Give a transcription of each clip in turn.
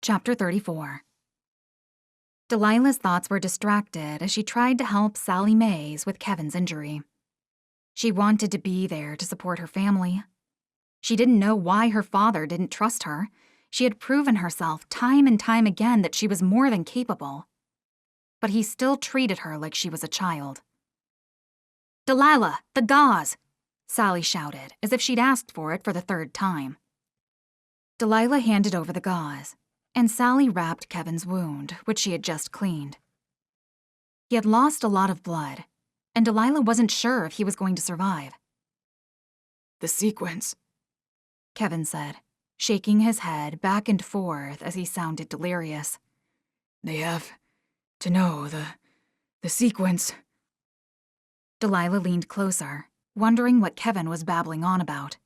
Chapter 34. Delilah's thoughts were distracted as she tried to help Sally Mays with Kevin's injury. She wanted to be there to support her family. She didn't know why her father didn't trust her. She had proven herself time and time again that she was more than capable. But he still treated her like she was a child. "Delilah, the gauze!" Sally shouted, as if she'd asked for it for the third time. Delilah handed over the gauze, and Sally wrapped Kevin's wound, which she had just cleaned. He had lost a lot of blood, and Delilah wasn't sure if he was going to survive. "The sequence," Kevin said, shaking his head back and forth as he sounded delirious. "They have to know the sequence." Delilah leaned closer, wondering what Kevin was babbling on about.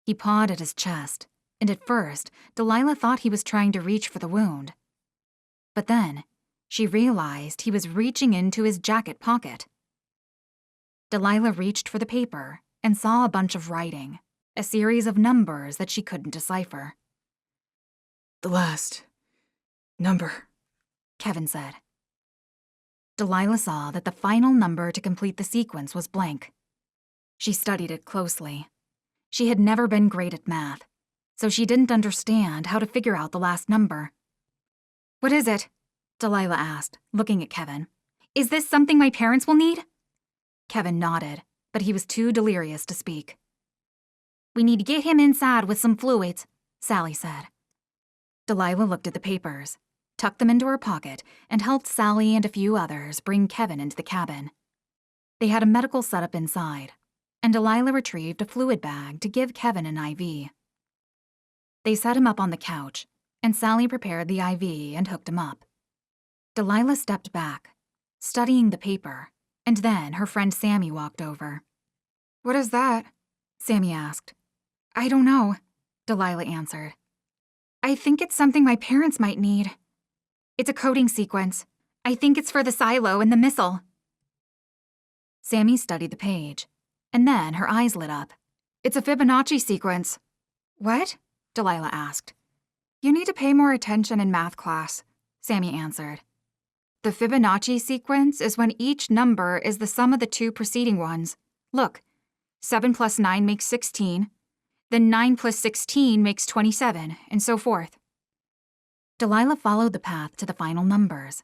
He pawed at his chest, and at first, Delilah thought he was trying to reach for the wound. But then, she realized he was reaching into his jacket pocket. Delilah reached for the paper and saw a bunch of writing, a series of numbers that she couldn't decipher. "The last number," Kevin said. Delilah saw that the final number to complete the sequence was blank. She studied it closely. She had never been great at math, so she didn't understand how to figure out the last number. "What is it?" Delilah asked, looking at Kevin. "Is this something my parents will need?" Kevin nodded, but he was too delirious to speak. "We need to get him inside with some fluids," Sally said. Delilah looked at the papers, tucked them into her pocket, and helped Sally and a few others bring Kevin into the cabin. They had a medical setup inside, and Delilah retrieved a fluid bag to give Kevin an IV. They set him up on the couch, and Sally prepared the IV and hooked him up. Delilah stepped back, studying the paper, and then her friend Sammy walked over. "What is that?" Sammy asked. "I don't know," Delilah answered. "I think it's something my parents might need. It's a coding sequence. I think it's for the silo and the missile." Sammy studied the page, and then her eyes lit up. "It's a Fibonacci sequence." "What?" Delilah asked. "You need to pay more attention in math class," Sammy answered. "The Fibonacci sequence is when each number is the sum of the two preceding ones. Look, 7 plus 9 makes 16, then 9 plus 16 makes 27, and so forth." Delilah followed the path to the final numbers,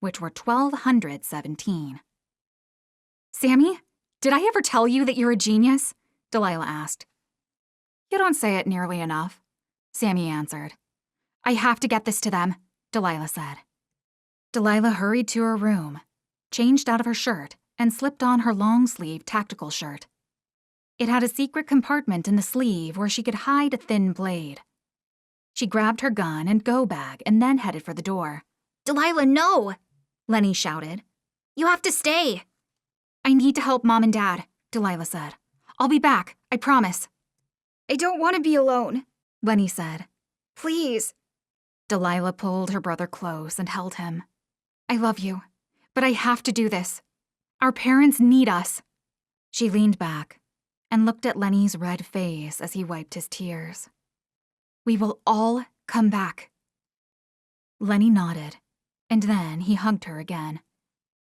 which were 1,217. "Sammy, did I ever tell you that you're a genius?" Delilah asked. "You don't say it nearly enough," Sammy answered. "I have to get this to them," Delilah said. Delilah hurried to her room, changed out of her shirt, and slipped on her long-sleeved tactical shirt. It had a secret compartment in the sleeve where she could hide a thin blade. She grabbed her gun and go bag and then headed for the door. "Delilah, no!" Lenny shouted. "You have to stay." "I need to help Mom and Dad," Delilah said. "I'll be back, I promise." "I don't want to be alone," Lenny said. "Please." Delilah pulled her brother close and held him. "I love you, but I have to do this. Our parents need us." She leaned back and looked at Lenny's red face as he wiped his tears. "We will all come back." Lenny nodded, and then he hugged her again.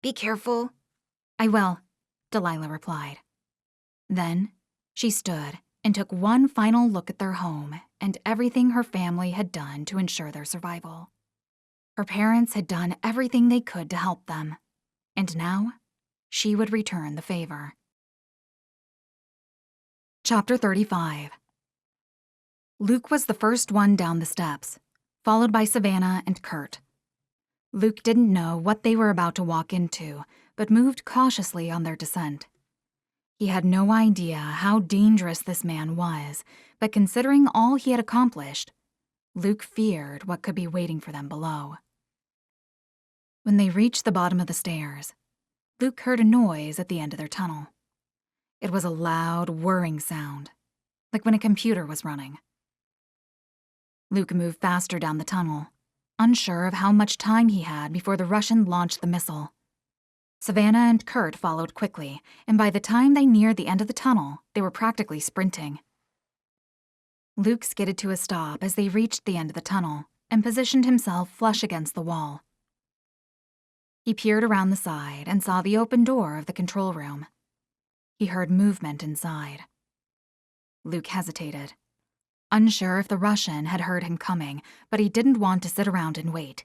"Be careful." "I will," Delilah replied. Then she stood and took one final look at their home and everything her family had done to ensure their survival. Her parents had done everything they could to help them, and now she would return the favor. Chapter 35. Luke was the first one down the steps, followed by Savannah and Kurt. Luke didn't know what they were about to walk into, but moved cautiously on their descent. He had no idea how dangerous this man was, but considering all he had accomplished, Luke feared what could be waiting for them below. When they reached the bottom of the stairs, Luke heard a noise at the end of their tunnel. It was a loud, whirring sound, like when a computer was running. Luke moved faster down the tunnel, unsure of how much time he had before the Russian launched the missile. Savannah and Kurt followed quickly, and by the time they neared the end of the tunnel, they were practically sprinting. Luke skidded to a stop as they reached the end of the tunnel, and positioned himself flush against the wall. He peered around the side and saw the open door of the control room. He heard movement inside. Luke hesitated, unsure if the Russian had heard him coming, but he didn't want to sit around and wait.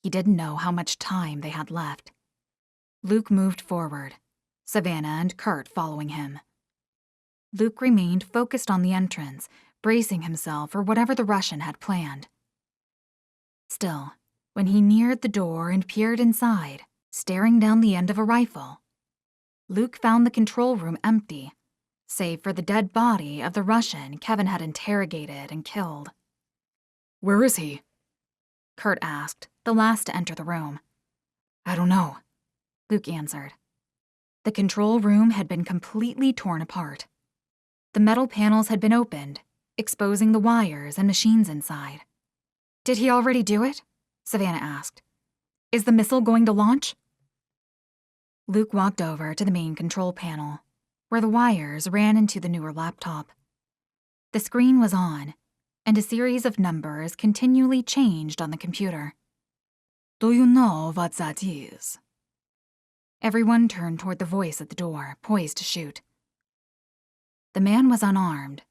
He didn't know how much time they had left. Luke moved forward, Savannah and Kurt following him. Luke remained focused on the entrance, bracing himself for whatever the Russian had planned. Still, when he neared the door and peered inside, staring down the end of a rifle, Luke found the control room empty, save for the dead body of the Russian Kevin had interrogated and killed. Where is he? Kurt asked, the last to enter the room. I don't know, Luke answered. The control room had been completely torn apart. The metal panels had been opened, exposing the wires and machines inside. Did he already do it? Savannah asked. Is the missile going to launch? Luke walked over to the main control panel, where the wires ran into the newer laptop. The screen was on, and a series of numbers continually changed on the computer. Do you know what that is? Everyone turned toward the voice at the door, poised to shoot. The man was unarmed,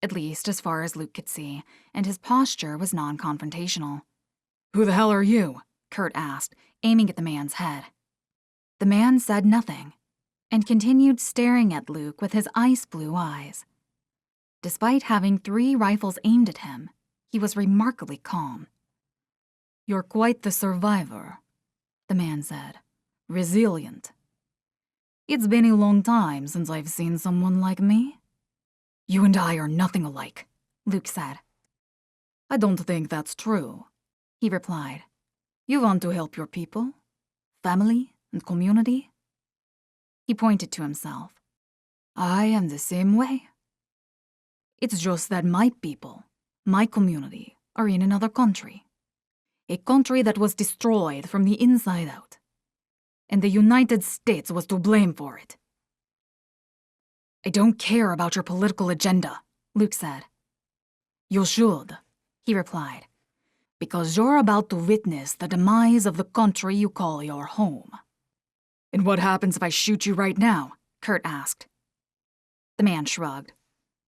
at least as far as Luke could see, and his posture was non-confrontational. Who the hell are you? Kurt asked, aiming at the man's head. The man said nothing, and continued staring at Luke with his ice blue eyes. Despite having 3 rifles aimed at him, he was remarkably calm. You're quite the survivor, the man said. Resilient. It's been a long time since I've seen someone like me. You and I are nothing alike, Luke said. I don't think that's true, he replied. You want to help your people, family, and community? He pointed to himself. I am the same way. It's just that my people, my community, are in another country. A country that was destroyed from the inside out. And the United States was to blame for it. I don't care about your political agenda, Luke said. You should, he replied, because you're about to witness the demise of the country you call your home. And what happens if I shoot you right now? Kurt asked. The man shrugged.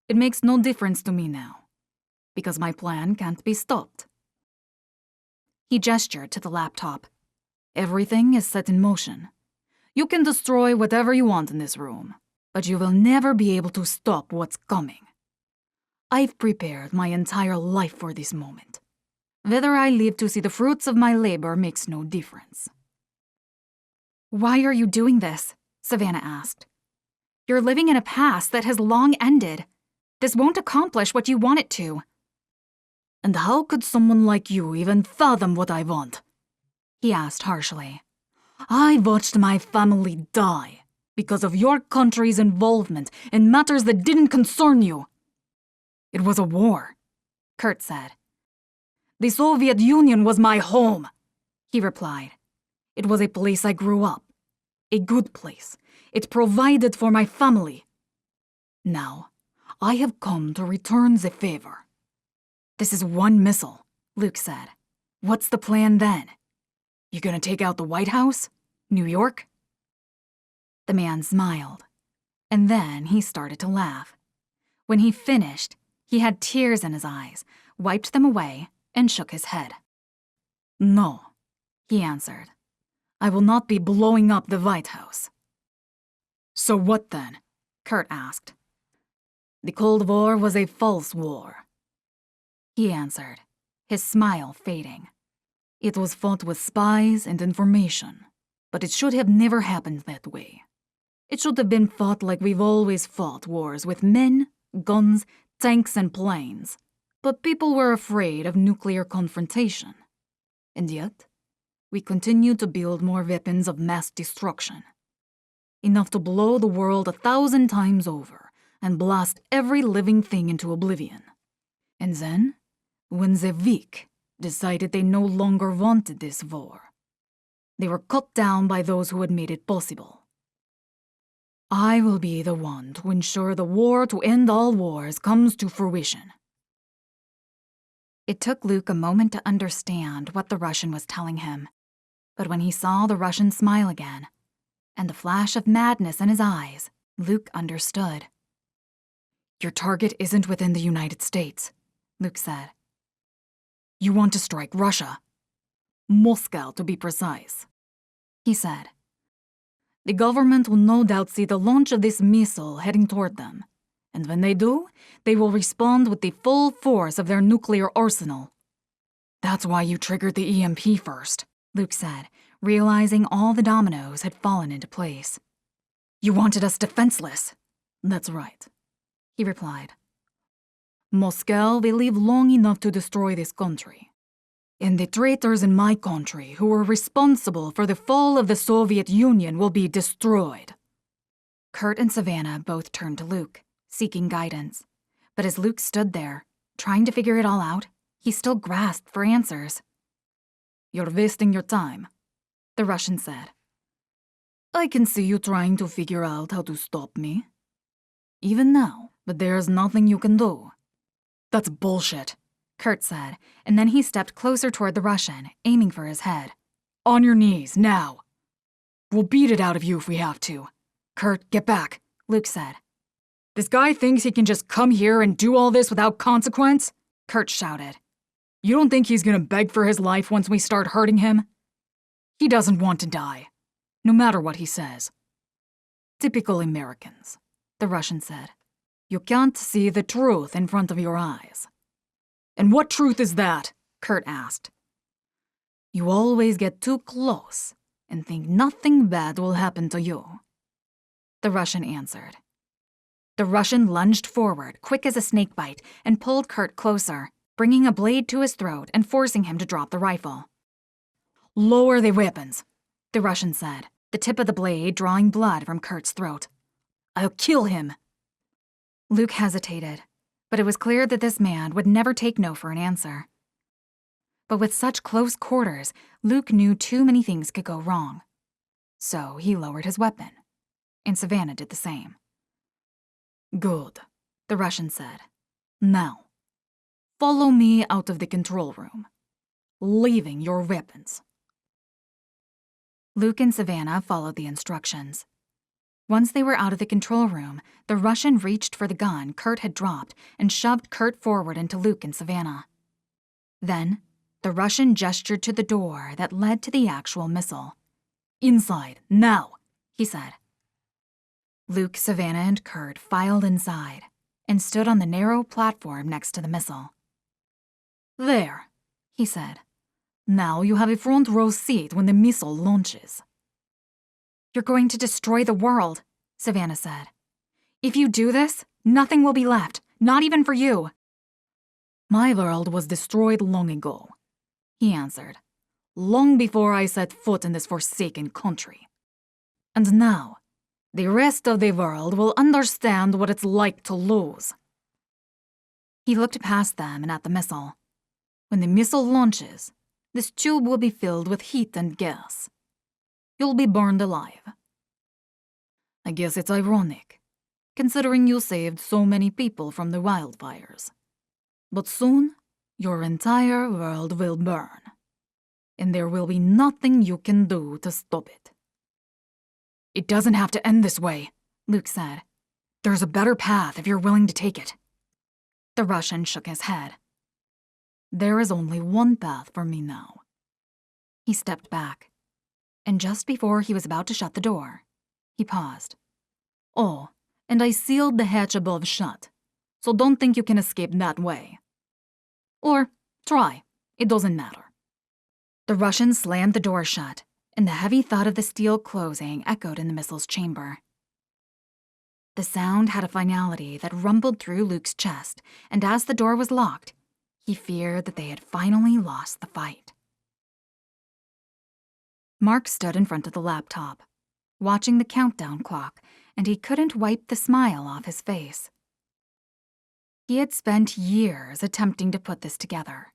It makes no difference to me now, because my plan can't be stopped. He gestured to the laptop. Everything is set in motion. You can destroy whatever you want in this room, but you will never be able to stop what's coming. I've prepared my entire life for this moment. Whether I live to see the fruits of my labor makes no difference. Why are you doing this? Savannah asked. You're living in a past that has long ended. This won't accomplish what you want it to. And how could someone like you even fathom what I want? He asked harshly. I watched my family die because of your country's involvement in matters that didn't concern you. It was a war, Kurt said. The Soviet Union was my home, he replied. It was a place I grew up. A good place. It provided for my family. Now, I have come to return the favor. This is one missile, Luke said. What's the plan then? You gonna take out the White House? New York? The man smiled, and then he started to laugh. When he finished, he had tears in his eyes, wiped them away, and shook his head. No, he answered. I will not be blowing up the White House. So what then? Kurt asked. The Cold War was a false war, he answered, his smile fading. It was fought with spies and information, but it should have never happened that way. It should have been fought like we've always fought wars, with men, guns, tanks, and planes. But people were afraid of nuclear confrontation. And yet, we continued to build more weapons of mass destruction. Enough to blow the world 1,000 times over and blast every living thing into oblivion. And then, when the weak decided they no longer wanted this war, they were cut down by those who had made it possible. I will be the one to ensure the war to end all wars comes to fruition. It took Luke a moment to understand what the Russian was telling him, but when he saw the Russian smile again, and the flash of madness in his eyes, Luke understood. Your target isn't within the United States, Luke said. You want to strike Russia. Moscow, to be precise, He said. The government will no doubt see the launch of this missile heading toward them, and when they do, they will respond with the full force of their nuclear arsenal. That's why you triggered the EMP first, Luke said, realizing all the dominoes had fallen into place. You wanted us defenseless. That's right, he replied. Moscow will live long enough to destroy this country. And the traitors in my country who were responsible for the fall of the Soviet Union will be destroyed. Kurt and Savannah both turned to Luke, seeking guidance. But as Luke stood there, trying to figure it all out, he still grasped for answers. You're wasting your time, the Russian said. I can see you trying to figure out how to stop me. Even now, but there's nothing you can do. That's bullshit, Kurt said, and then he stepped closer toward the Russian, aiming for his head. On your knees, now. We'll beat it out of you if we have to. Kurt, get back, Luke said. This guy thinks he can just come here and do all this without consequence? Kurt shouted. You don't think he's gonna beg for his life once we start hurting him? He doesn't want to die, no matter what he says. Typical Americans, the Russian said. You can't see the truth in front of your eyes. And what truth is that? Kurt asked. You always get too close and think nothing bad will happen to you, the Russian answered. The Russian lunged forward, quick as a snakebite, and pulled Kurt closer, bringing a blade to his throat and forcing him to drop the rifle. Lower the weapons, the Russian said, the tip of the blade drawing blood from Kurt's throat. I'll kill him. Luke hesitated, but it was clear that this man would never take no for an answer. But with such close quarters, Luke knew too many things could go wrong. So he lowered his weapon, and Savannah did the same. Good, the Russian said. Now, follow me out of the control room, leaving your weapons. Luke and Savannah followed the instructions. Once they were out of the control room, the Russian reached for the gun Kurt had dropped and shoved Kurt forward into Luke and Savannah. Then, the Russian gestured to the door that led to the actual missile. Inside, now, he said. Luke, Savannah, and Kurt filed inside and stood on the narrow platform next to the missile. There, he said. Now you have a front row seat when the missile launches. You're going to destroy the world, Savannah said. If you do this, nothing will be left, not even for you. My world was destroyed long ago, he answered, long before I set foot in this forsaken country. And now, the rest of the world will understand what it's like to lose. He looked past them and at the missile. When the missile launches, this tube will be filled with heat and gas. You'll be burned alive. I guess it's ironic, considering you saved so many people from the wildfires. But soon, your entire world will burn, and there will be nothing you can do to stop it. It doesn't have to end this way, Luke said. There's a better path if you're willing to take it. The Russian shook his head. There is only one path for me now. He stepped back, and just before he was about to shut the door, he paused. Oh, and I sealed the hatch above shut, so don't think you can escape that way. Or try, it doesn't matter. The Russian slammed the door shut, and the heavy thud of the steel closing echoed in the missile's chamber. The sound had a finality that rumbled through Luke's chest, and as the door was locked, he feared that they had finally lost the fight. Mark stood in front of the laptop, watching the countdown clock, and he couldn't wipe the smile off his face. He had spent years attempting to put this together,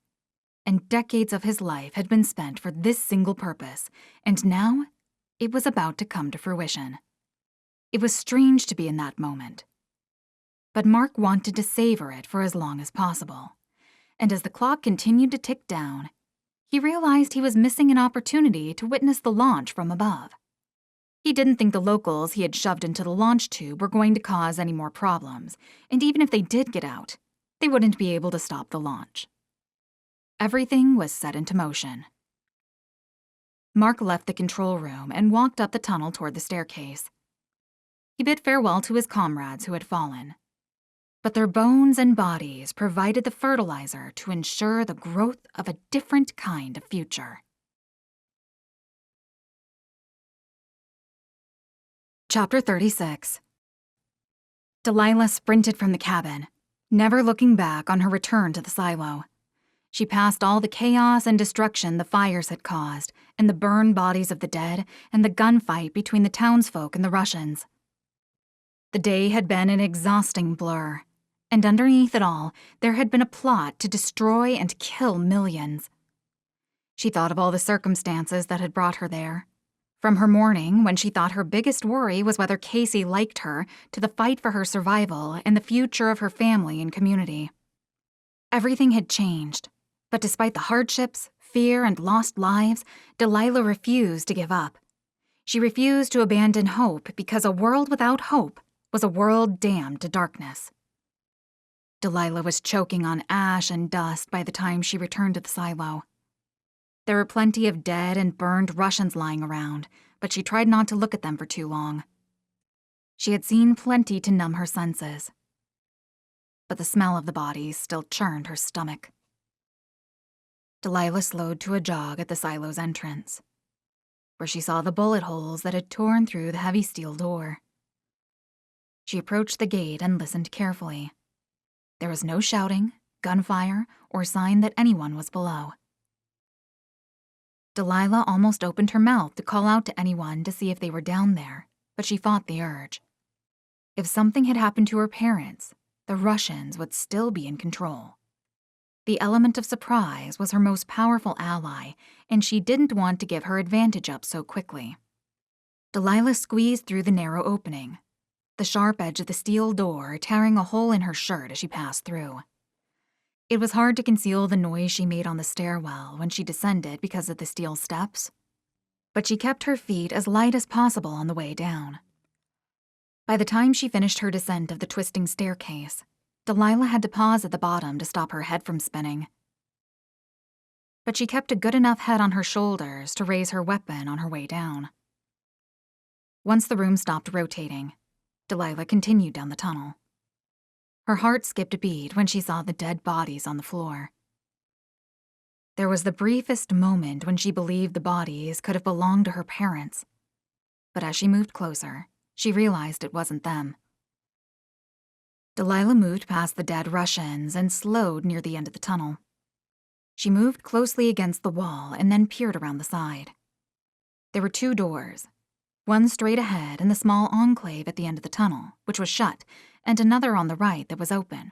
and decades of his life had been spent for this single purpose, and now it was about to come to fruition. It was strange to be in that moment. But Mark wanted to savor it for as long as possible, and as the clock continued to tick down, he realized he was missing an opportunity to witness the launch from above. He didn't think the locals he had shoved into the launch tube were going to cause any more problems, and even if they did get out, they wouldn't be able to stop the launch. Everything was set into motion. Mark left the control room and walked up the tunnel toward the staircase. He bid farewell to his comrades who had fallen, but their bones and bodies provided the fertilizer to ensure the growth of a different kind of future. Chapter 36. Delilah sprinted from the cabin, never looking back on her return to the silo. She passed all the chaos and destruction the fires had caused, and the burned bodies of the dead, and the gunfight between the townsfolk and the Russians. The day had been an exhausting blur, and underneath it all, there had been a plot to destroy and kill millions. She thought of all the circumstances that had brought her there. From her morning, when she thought her biggest worry was whether Casey liked her, to the fight for her survival and the future of her family and community. Everything had changed, but despite the hardships, fear, and lost lives, Delilah refused to give up. She refused to abandon hope because a world without hope was a world damned to darkness. Delilah was choking on ash and dust by the time she returned to the silo. There were plenty of dead and burned Russians lying around, but she tried not to look at them for too long. She had seen plenty to numb her senses, but the smell of the bodies still churned her stomach. Delilah slowed to a jog at the silo's entrance, where she saw the bullet holes that had torn through the heavy steel door. She approached the gate and listened carefully. There was no shouting, gunfire, or sign that anyone was below. Delilah almost opened her mouth to call out to anyone to see if they were down there, but she fought the urge. If something had happened to her parents, the Russians would still be in control. The element of surprise was her most powerful ally, and she didn't want to give her advantage up so quickly. Delilah squeezed through the narrow opening, the sharp edge of the steel door tearing a hole in her shirt as she passed through. It was hard to conceal the noise she made on the stairwell when she descended because of the steel steps, but she kept her feet as light as possible on the way down. By the time she finished her descent of the twisting staircase, Delilah had to pause at the bottom to stop her head from spinning. But she kept a good enough head on her shoulders to raise her weapon on her way down. Once the room stopped rotating, Delilah continued down the tunnel. Her heart skipped a beat when she saw the dead bodies on the floor. There was the briefest moment when she believed the bodies could have belonged to her parents, but as she moved closer, she realized it wasn't them. Delilah moved past the dead Russians and slowed near the end of the tunnel. She moved closely against the wall and then peered around the side. There were two doors, one straight ahead and the small enclave at the end of the tunnel, which was shut, and another on the right that was open.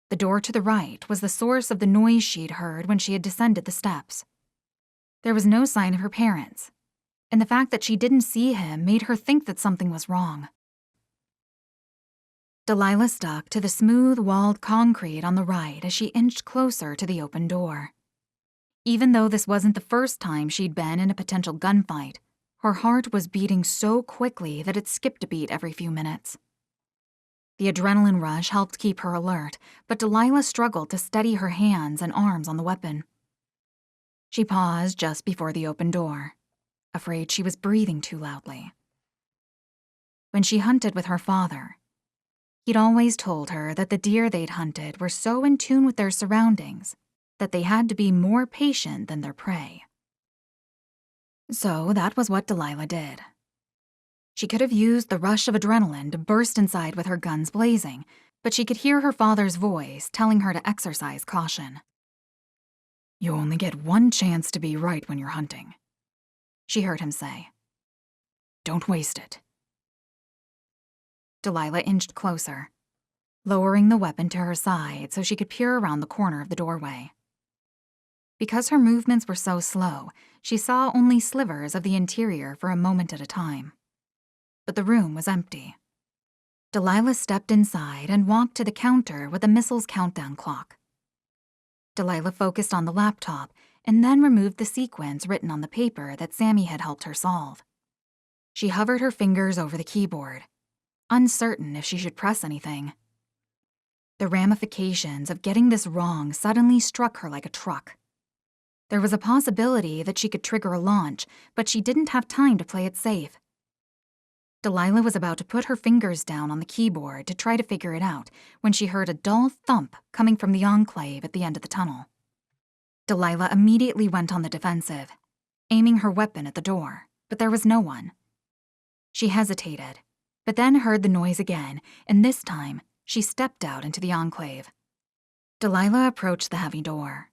The door to the right was the source of the noise she'd heard when she had descended the steps. There was no sign of her parents, and the fact that she didn't see him made her think that something was wrong. Delilah stuck to the smooth-walled concrete on the right as she inched closer to the open door. Even though this wasn't the first time she'd been in a potential gunfight, her heart was beating so quickly that it skipped a beat every few minutes. The adrenaline rush helped keep her alert, but Delilah struggled to steady her hands and arms on the weapon. She paused just before the open door, afraid she was breathing too loudly. When she hunted with her father, he'd always told her that the deer they'd hunted were so in tune with their surroundings that they had to be more patient than their prey. So that was what Delilah did. She could have used the rush of adrenaline to burst inside with her guns blazing, but she could hear her father's voice telling her to exercise caution. "You only get one chance to be right when you're hunting," she heard him say. "Don't waste it." Delilah inched closer, lowering the weapon to her side so she could peer around the corner of the doorway. Because her movements were so slow, she saw only slivers of the interior for a moment at a time. But the room was empty. Delilah stepped inside and walked to the counter with the missile's countdown clock. Delilah focused on the laptop and then removed the sequence written on the paper that Sammy had helped her solve. She hovered her fingers over the keyboard, uncertain if she should press anything. The ramifications of getting this wrong suddenly struck her like a truck. There was a possibility that she could trigger a launch, but she didn't have time to play it safe. Delilah was about to put her fingers down on the keyboard to try to figure it out when she heard a dull thump coming from the enclave at the end of the tunnel. Delilah immediately went on the defensive, aiming her weapon at the door, but there was no one. She hesitated, but then heard the noise again, and this time she stepped out into the enclave. Delilah approached the heavy door,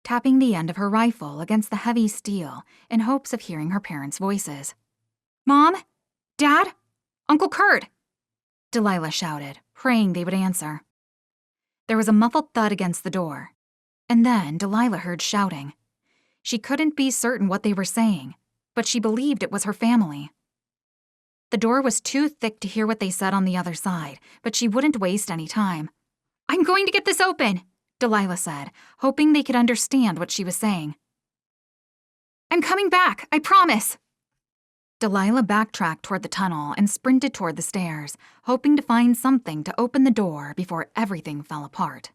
tapping the end of her rifle against the heavy steel in hopes of hearing her parents' voices. "Mom? Dad? Uncle Kurt!" Delilah shouted, praying they would answer. There was a muffled thud against the door, and then Delilah heard shouting. She couldn't be certain what they were saying, but she believed it was her family. The door was too thick to hear what they said on the other side, but she wouldn't waste any time. "I'm going to get this open," Delilah said, hoping they could understand what she was saying. "I'm coming back, I promise." Delilah backtracked toward the tunnel and sprinted toward the stairs, hoping to find something to open the door before everything fell apart.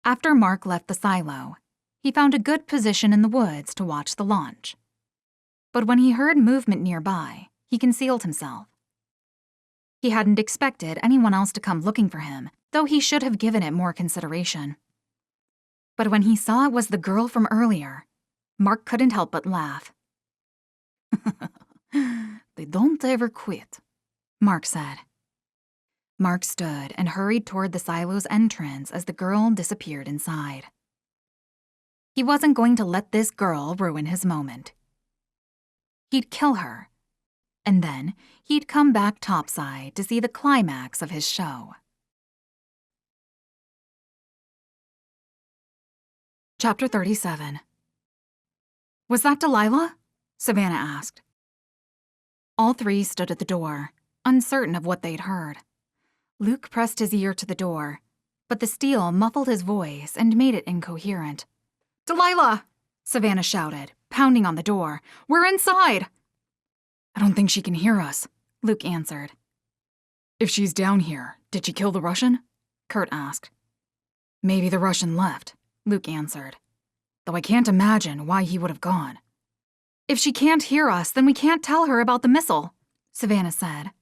After Mark left the silo, he found a good position in the woods to watch the launch. But when he heard movement nearby, he concealed himself. He hadn't expected anyone else to come looking for him, though he should have given it more consideration. But when he saw it was the girl from earlier, Mark couldn't help but laugh. They don't ever quit, Mark said. Mark stood and hurried toward the silo's entrance as the girl disappeared inside. He wasn't going to let this girl ruin his moment. He'd kill her, and then he'd come back topside to see the climax of his show. Chapter 37. "Was that Delilah?" Savannah asked. All three stood at the door, uncertain of what they'd heard. Luke pressed his ear to the door, but the steel muffled his voice and made it incoherent. "Delilah!" Savannah shouted, pounding on the door. "We're inside!" "I don't think she can hear us," Luke answered. "If she's down here, did she kill the Russian?" Kurt asked. "Maybe the Russian left," Luke answered, "though I can't imagine why he would have gone." "If she can't hear us, then we can't tell her about the missile," Savannah said.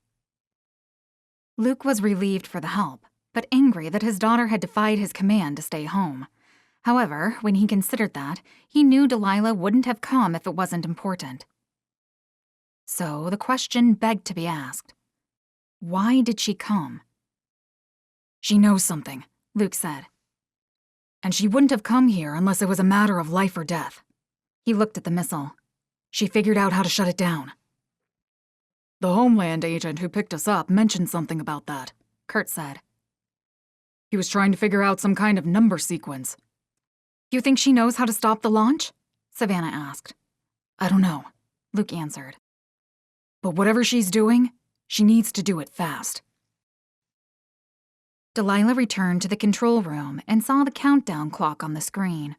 Luke was relieved for the help, but angry that his daughter had defied his command to stay home. However, when he considered that, he knew Delilah wouldn't have come if it wasn't important. So the question begged to be asked. Why did she come? "She knows something," Luke said. "And she wouldn't have come here unless it was a matter of life or death." He looked at the missile. "She figured out how to shut it down." "The Homeland agent who picked us up mentioned something about that," Kurt said. "He was trying to figure out some kind of number sequence." "You think she knows how to stop the launch?" Savannah asked. "I don't know," Luke answered. "But whatever she's doing, she needs to do it fast." Delilah returned to the control room and saw the countdown clock on the screen.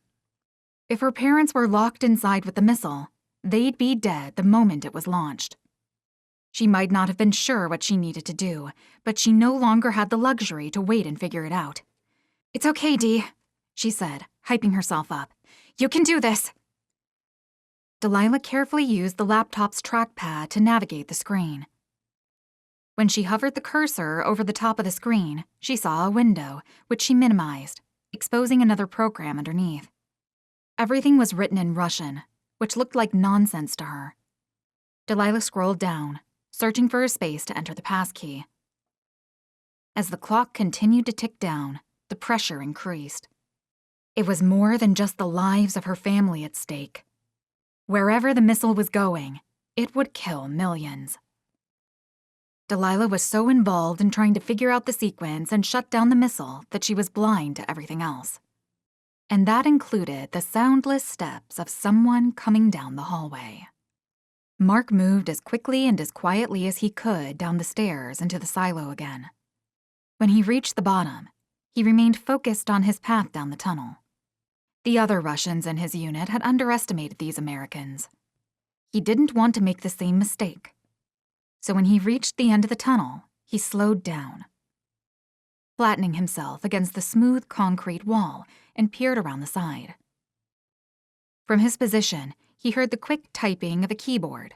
If her parents were locked inside with the missile, they'd be dead the moment it was launched. She might not have been sure what she needed to do, but she no longer had the luxury to wait and figure it out. "It's okay, Dee," she said, hyping herself up. "You can do this." Delilah carefully used the laptop's trackpad to navigate the screen. When she hovered the cursor over the top of the screen, she saw a window, which she minimized, exposing another program underneath. Everything was written in Russian, which looked like nonsense to her. Delilah scrolled down, searching for a space to enter the passkey. As the clock continued to tick down, the pressure increased. It was more than just the lives of her family at stake. Wherever the missile was going, it would kill millions. Delilah was so involved in trying to figure out the sequence and shut down the missile that she was blind to everything else. And that included the soundless steps of someone coming down the hallway. Mark moved as quickly and as quietly as he could down the stairs into the silo again. When he reached the bottom, He remained focused on his path down the tunnel. The other Russians in his unit had underestimated these Americans. He didn't want to make the same mistake. So when he reached the end of the tunnel, he slowed down, flattening himself against the smooth concrete wall and peered around the side. From his position, he heard the quick typing of a keyboard.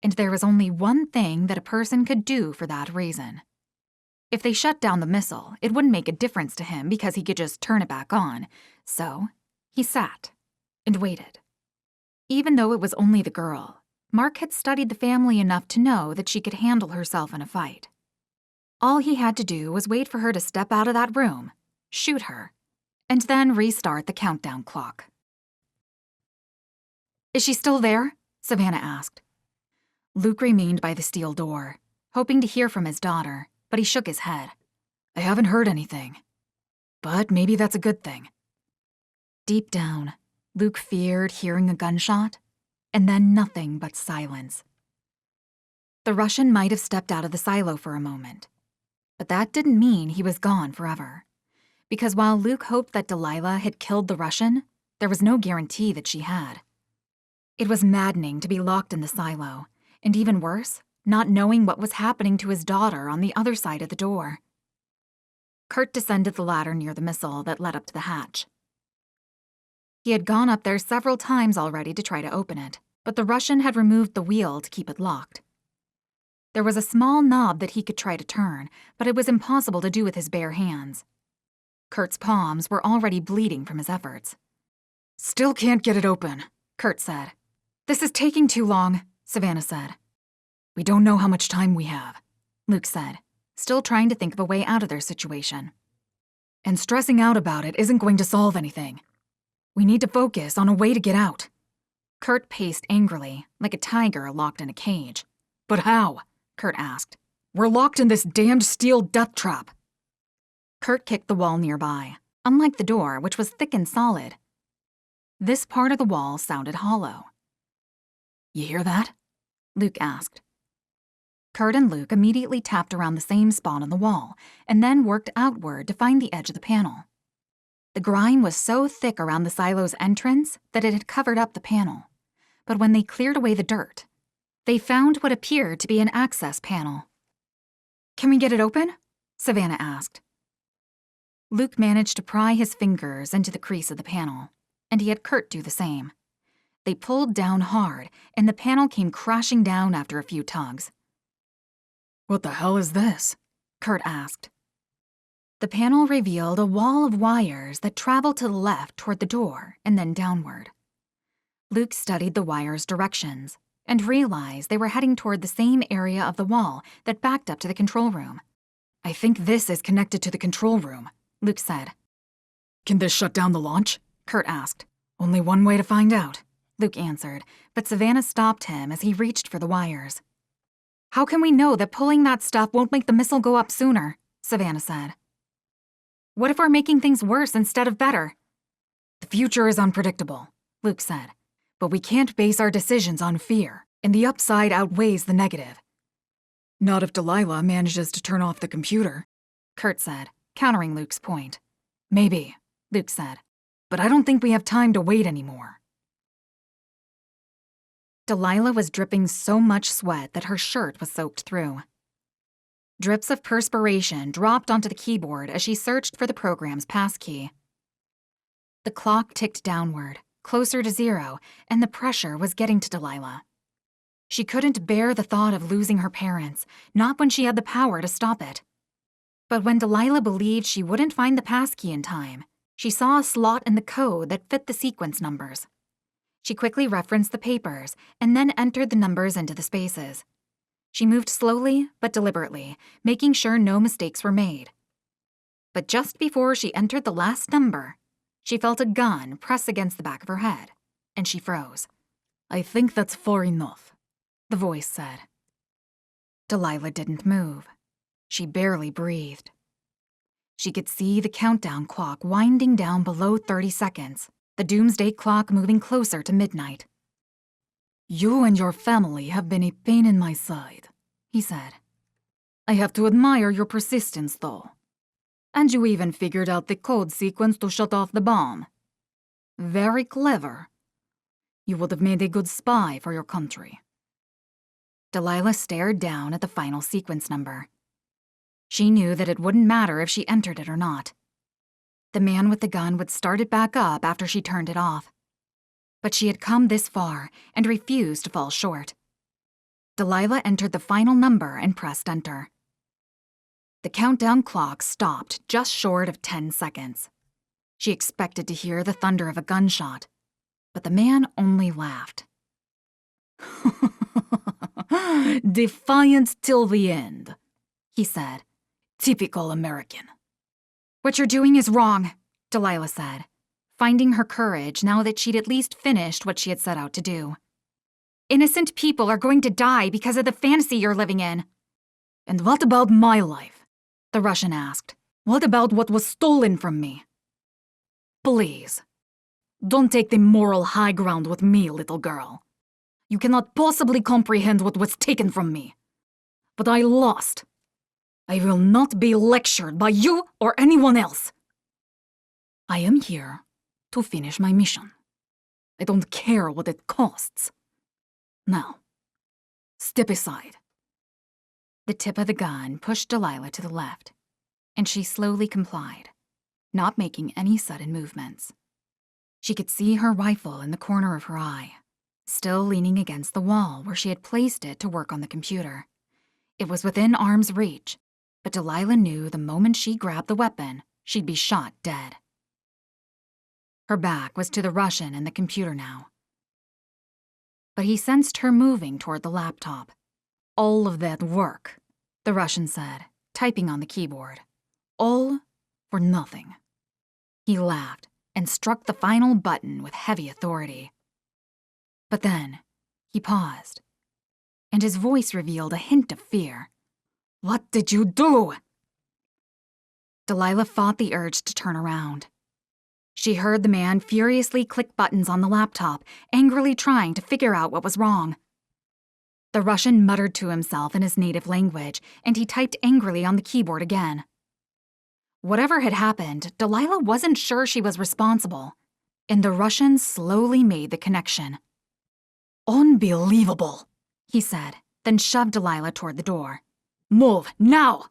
And there was only one thing that a person could do for that reason. If they shut down the missile, it wouldn't make a difference to him because he could just turn it back on. So he sat and waited. Even though it was only the girl, Mark had studied the family enough to know that she could handle herself in a fight. All he had to do was wait for her to step out of that room, shoot her, and then restart the countdown clock. "Is she still there?" Savannah asked. Luke remained by the steel door, hoping to hear from his daughter, but he shook his head. "I haven't heard anything. But maybe that's a good thing." Deep down, Luke feared hearing a gunshot, and then nothing but silence. The Russian might have stepped out of the silo for a moment, but that didn't mean he was gone forever. Because while Luke hoped that Delilah had killed the Russian, there was no guarantee that she had. It was maddening to be locked in the silo, and even worse, not knowing what was happening to his daughter on the other side of the door. Kurt descended the ladder near the missile that led up to the hatch. He had gone up there several times already to try to open it, but the Russian had removed the wheel to keep it locked. There was a small knob that he could try to turn, but it was impossible to do with his bare hands. Kurt's palms were already bleeding from his efforts. "Still can't get it open," Kurt said. "This is taking too long," Savannah said. "We don't know how much time we have," Luke said, still trying to think of a way out of their situation. "And stressing out about it isn't going to solve anything. We need to focus on a way to get out." Kurt paced angrily, like a tiger locked in a cage. "But how?" Kurt asked. "We're locked in this damned steel death trap." Kurt kicked the wall nearby, unlike the door, which was thick and solid. This part of the wall sounded hollow. "You hear that?" Luke asked. Kurt and Luke immediately tapped around the same spot on the wall, and then worked outward to find the edge of the panel. The grime was so thick around the silo's entrance that it had covered up the panel. But when they cleared away the dirt, they found what appeared to be an access panel. "Can we get it open?" Savannah asked. Luke managed to pry his fingers into the crease of the panel, and he had Kurt do the same. They pulled down hard, and the panel came crashing down after a few tugs. "What the hell is this?" Kurt asked. The panel revealed a wall of wires that traveled to the left toward the door and then downward. Luke studied the wires' directions and realized they were heading toward the same area of the wall that backed up to the control room. "I think this is connected to the control room," Luke said. "Can this shut down the launch?" Kurt asked. "Only one way to find out," Luke answered, but Savannah stopped him as he reached for the wires. "How can we know that pulling that stuff won't make the missile go up sooner?" Savannah said. "What if we're making things worse instead of better?" "The future is unpredictable," Luke said, "but we can't base our decisions on fear, and the upside outweighs the negative." "Not if Delilah manages to turn off the computer," Kurt said, countering Luke's point. "Maybe," Luke said, "but I don't think we have time to wait anymore." Delilah was dripping so much sweat that her shirt was soaked through. Drips of perspiration dropped onto the keyboard as she searched for the program's passkey. The clock ticked downward, closer to 0, and the pressure was getting to Delilah. She couldn't bear the thought of losing her parents, not when she had the power to stop it. But when Delilah believed she wouldn't find the passkey in time, she saw a slot in the code that fit the sequence numbers. She quickly referenced the papers and then entered the numbers into the spaces. She moved slowly but deliberately, making sure no mistakes were made. But just before she entered the last number, she felt a gun press against the back of her head, and she froze. "I think that's far enough," the voice said. Delilah didn't move. She barely breathed. She could see the countdown clock winding down below 30 seconds, the doomsday clock moving closer to midnight. "You and your family have been a pain in my side," he said. "I have to admire your persistence, though. And you even figured out the code sequence to shut off the bomb. Very clever. You would have made a good spy for your country." Delilah stared down at the final sequence number. She knew that it wouldn't matter if she entered it or not. The man with the gun would start it back up after she turned it off. But she had come this far and refused to fall short. Delilah entered the final number and pressed enter. The countdown clock stopped just short of 10 seconds. She expected to hear the thunder of a gunshot, but the man only laughed. "Defiant till the end," he said. "Typical American." "What you're doing is wrong," Delilah said, finding her courage now that she'd at least finished what she had set out to do. "Innocent people are going to die because of the fantasy you're living in." "And what about my life?" the Russian asked. "What about what was stolen from me? Please, don't take the moral high ground with me, little girl. You cannot possibly comprehend what was taken from me. But I lost. I will not be lectured by you or anyone else. I am here to finish my mission. I don't care what it costs. Now, step aside." The tip of the gun pushed Delilah to the left, and she slowly complied, not making any sudden movements. She could see her rifle in the corner of her eye, still leaning against the wall where she had placed it to work on the computer. It was within arm's reach, but Delilah knew the moment she grabbed the weapon, she'd be shot dead. Her back was to the Russian and the computer now. But he sensed her moving toward the laptop. "All of that work," the Russian said, typing on the keyboard. "all for nothing." He laughed and struck the final button with heavy authority. But then, he paused, and his voice revealed a hint of fear. "What did you do?" Delilah fought the urge to turn around. She heard the man furiously click buttons on the laptop, angrily trying to figure out what was wrong. The Russian muttered to himself in his native language, and he typed angrily on the keyboard again. Whatever had happened, Delilah wasn't sure she was responsible, and the Russian slowly made the connection. "Unbelievable," he said, then shoved Delilah toward the door. "Move, now!"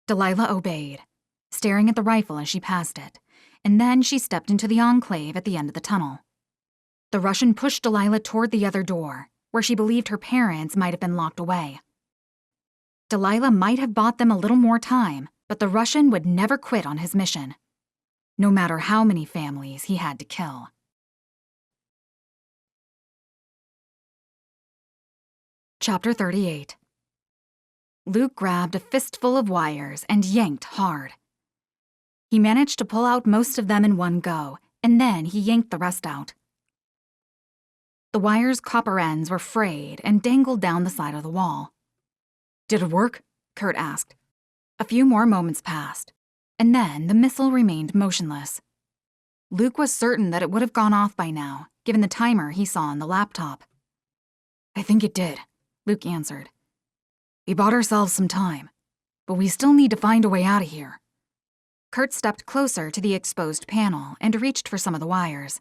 Delilah obeyed, staring at the rifle as she passed it, and then she stepped into the enclave at the end of the tunnel. The Russian pushed Delilah toward the other door, where she believed her parents might have been locked away. Delilah might have bought them a little more time, but the Russian would never quit on his mission, no matter how many families he had to kill. Chapter 38. Luke grabbed a fistful of wires and yanked hard. He managed to pull out most of them in one go, and then he yanked the rest out. The wire's copper ends were frayed and dangled down the side of the wall. "Did it work?" Kurt asked. A few more moments passed, and then the missile remained motionless. Luke was certain that it would have gone off by now, given the timer he saw on the laptop. "I think it did," Luke answered. "We bought ourselves some time, but we still need to find a way out of here." Kurt stepped closer to the exposed panel and reached for some of the wires.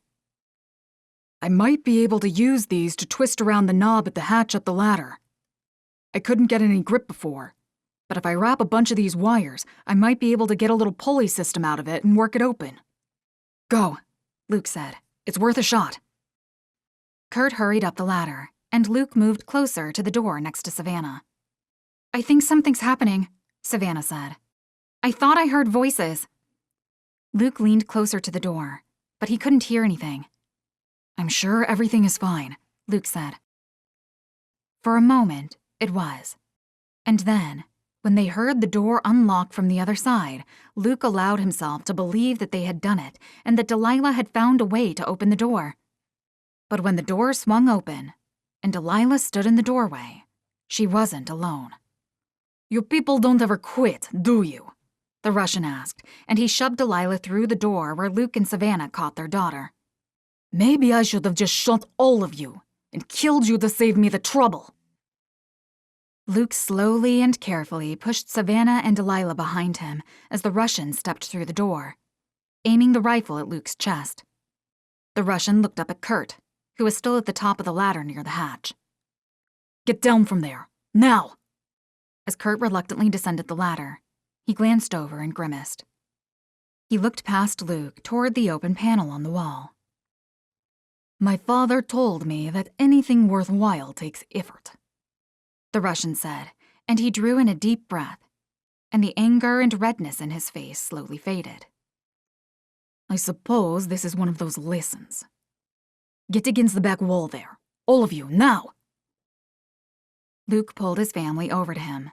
"I might be able to use these to twist around the knob at the hatch up the ladder. I couldn't get any grip before, but if I wrap a bunch of these wires, I might be able to get a little pulley system out of it and work it open." "Go," Luke said. "It's worth a shot." Kurt hurried up the ladder, and Luke moved closer to the door next to Savannah. "I think something's happening," Savannah said. "I thought I heard voices." Luke leaned closer to the door, but he couldn't hear anything. "I'm sure everything is fine," Luke said. For a moment, it was. And then, when they heard the door unlock from the other side, Luke allowed himself to believe that they had done it and that Delilah had found a way to open the door. But when the door swung open, and Delilah stood in the doorway, she wasn't alone. "You people don't ever quit, do you?" the Russian asked, and he shoved Delilah through the door where Luke and Savannah caught their daughter. "Maybe I should have just shot all of you and killed you to save me the trouble." Luke slowly and carefully pushed Savannah and Delilah behind him as the Russian stepped through the door, aiming the rifle at Luke's chest. The Russian looked up at Kurt, who was still at the top of the ladder near the hatch. Get down from there, now! As Kurt reluctantly descended the ladder, he glanced over and grimaced. He looked past Luke toward the open panel on the wall. My father told me that anything worthwhile takes effort, the Russian said, and he drew in a deep breath, and the anger and redness in his face slowly faded. I suppose this is one of those lessons. Get against the back wall there, all of you, now! Luke pulled his family over to him,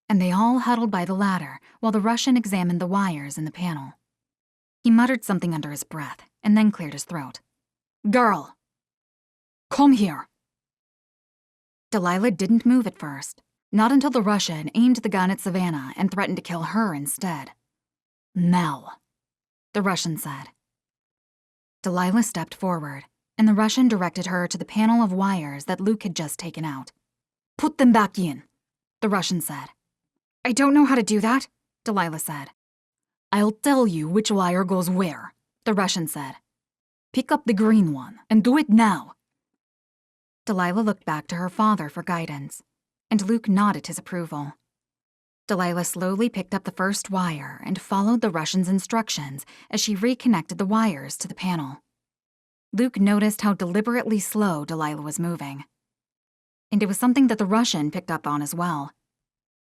and they all huddled by the ladder while the Russian examined the wires in the panel. He muttered something under his breath and then cleared his throat. Girl! Come here! Delilah didn't move at first, not until the Russian aimed the gun at Savannah and threatened to kill her instead. Now, the Russian said. Delilah stepped forward, and the Russian directed her to the panel of wires that Luke had just taken out. Put them back in, the Russian said. I don't know how to do that, Delilah said. I'll tell you which wire goes where, the Russian said. Pick up the green one and do it now. Delilah looked back to her father for guidance, and Luke nodded his approval. Delilah slowly picked up the first wire and followed the Russian's instructions as she reconnected the wires to the panel. Luke noticed how deliberately slow Delilah was moving. And it was something that the Russian picked up on as well.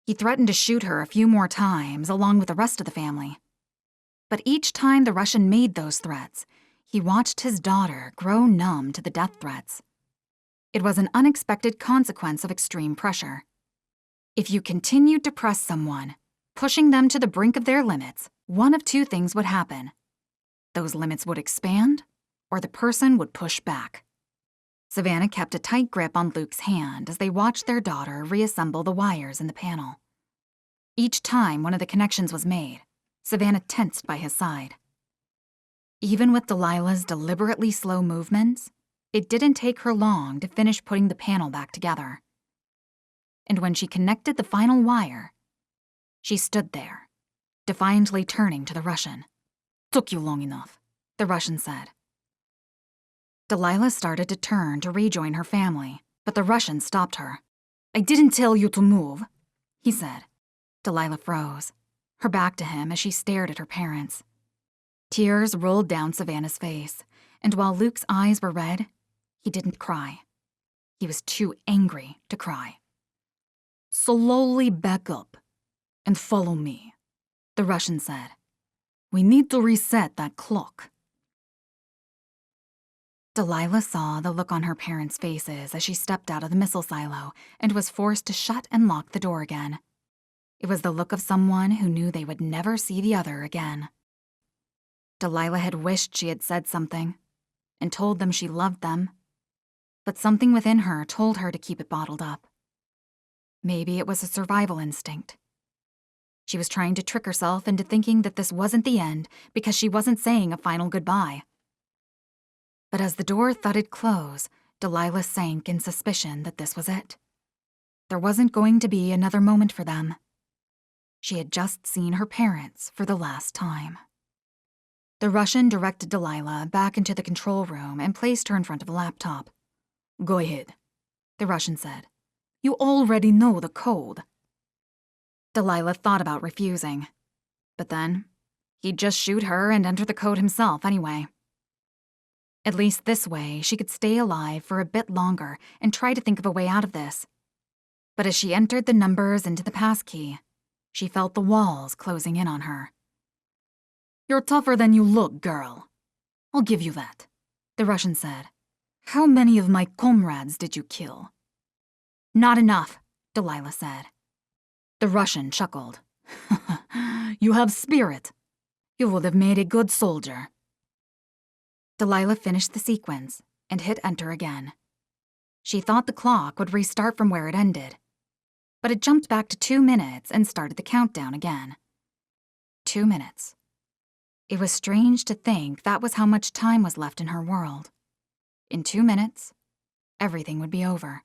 He threatened to shoot her a few more times along with the rest of the family. But each time the Russian made those threats, he watched his daughter grow numb to the death threats. It was an unexpected consequence of extreme pressure. If you continued to press someone, pushing them to the brink of their limits, one of two things would happen. Those limits would expand, or the person would push back. Savannah kept a tight grip on Luke's hand as they watched their daughter reassemble the wires in the panel. Each time one of the connections was made, Savannah tensed by his side. Even with Delilah's deliberately slow movements, it didn't take her long to finish putting the panel back together. And when she connected the final wire, she stood there, defiantly turning to the Russian. Took you long enough, the Russian said. Delilah started to turn to rejoin her family, but the Russian stopped her. I didn't tell you to move, he said. Delilah froze, her back to him as she stared at her parents. Tears rolled down Savannah's face, and while Luke's eyes were red, he didn't cry. He was too angry to cry. Slowly back up and follow me, the Russian said. We need to reset that clock. Delilah saw the look on her parents' faces as she stepped out of the missile silo and was forced to shut and lock the door again. It was the look of someone who knew they would never see the other again. Delilah had wished she had said something and told them she loved them, but something within her told her to keep it bottled up. Maybe it was a survival instinct. She was trying to trick herself into thinking that this wasn't the end because she wasn't saying a final goodbye. But as the door thudded close, Delilah sank in suspicion that this was it. There wasn't going to be another moment for them. She had just seen her parents for the last time. The Russian directed Delilah back into the control room and placed her in front of a laptop. Go ahead, the Russian said. You already know the code. Delilah thought about refusing. But then, he'd just shoot her and enter the code himself anyway. At least this way, she could stay alive for a bit longer and try to think of a way out of this. But as she entered the numbers into the passkey, she felt the walls closing in on her. You're tougher than you look, girl. I'll give you that, the Russian said. How many of my comrades did you kill? Not enough, Delilah said. The Russian chuckled. You have spirit. You would have made a good soldier. Delilah finished the sequence and hit enter again. She thought the clock would restart from where it ended, but it jumped back to 2 minutes and started the countdown again. 2 minutes. It was strange to think that was how much time was left in her world. In 2 minutes, everything would be over.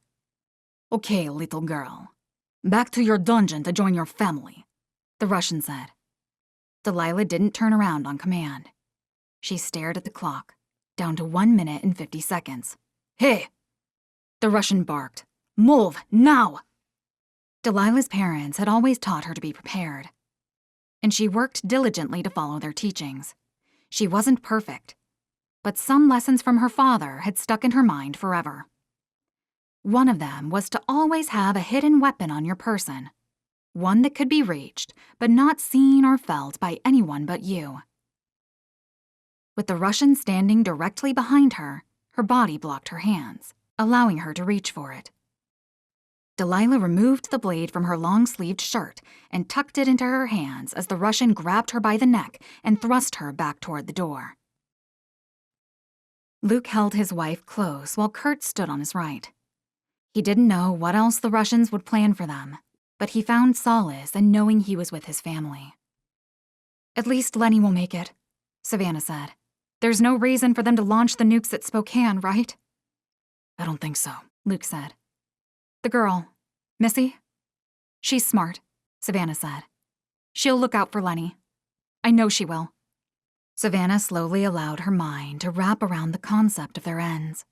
Okay, little girl. Back to your dungeon to join your family, the Russian said. Delilah didn't turn around on command. She stared at the clock, down to 1 minute and 50 seconds. Hey! The Russian barked. Move, now! Delilah's parents had always taught her to be prepared, and she worked diligently to follow their teachings. She wasn't perfect, but some lessons from her father had stuck in her mind forever. One of them was to always have a hidden weapon on your person, one that could be reached, but not seen or felt by anyone but you. With the Russian standing directly behind her, her body blocked her hands, allowing her to reach for it. Delilah removed the blade from her long-sleeved shirt and tucked it into her hands as the Russian grabbed her by the neck and thrust her back toward the door. Luke held his wife close while Kurt stood on his right. He didn't know what else the Russians would plan for them, but he found solace in knowing he was with his family. At least Lenny will make it, Savannah said. There's no reason for them to launch the nukes at Spokane, right? I don't think so, Luke said. The girl, Missy? She's smart, Savannah said. She'll look out for Lenny. I know she will. Savannah slowly allowed her mind to wrap around the concept of their ends.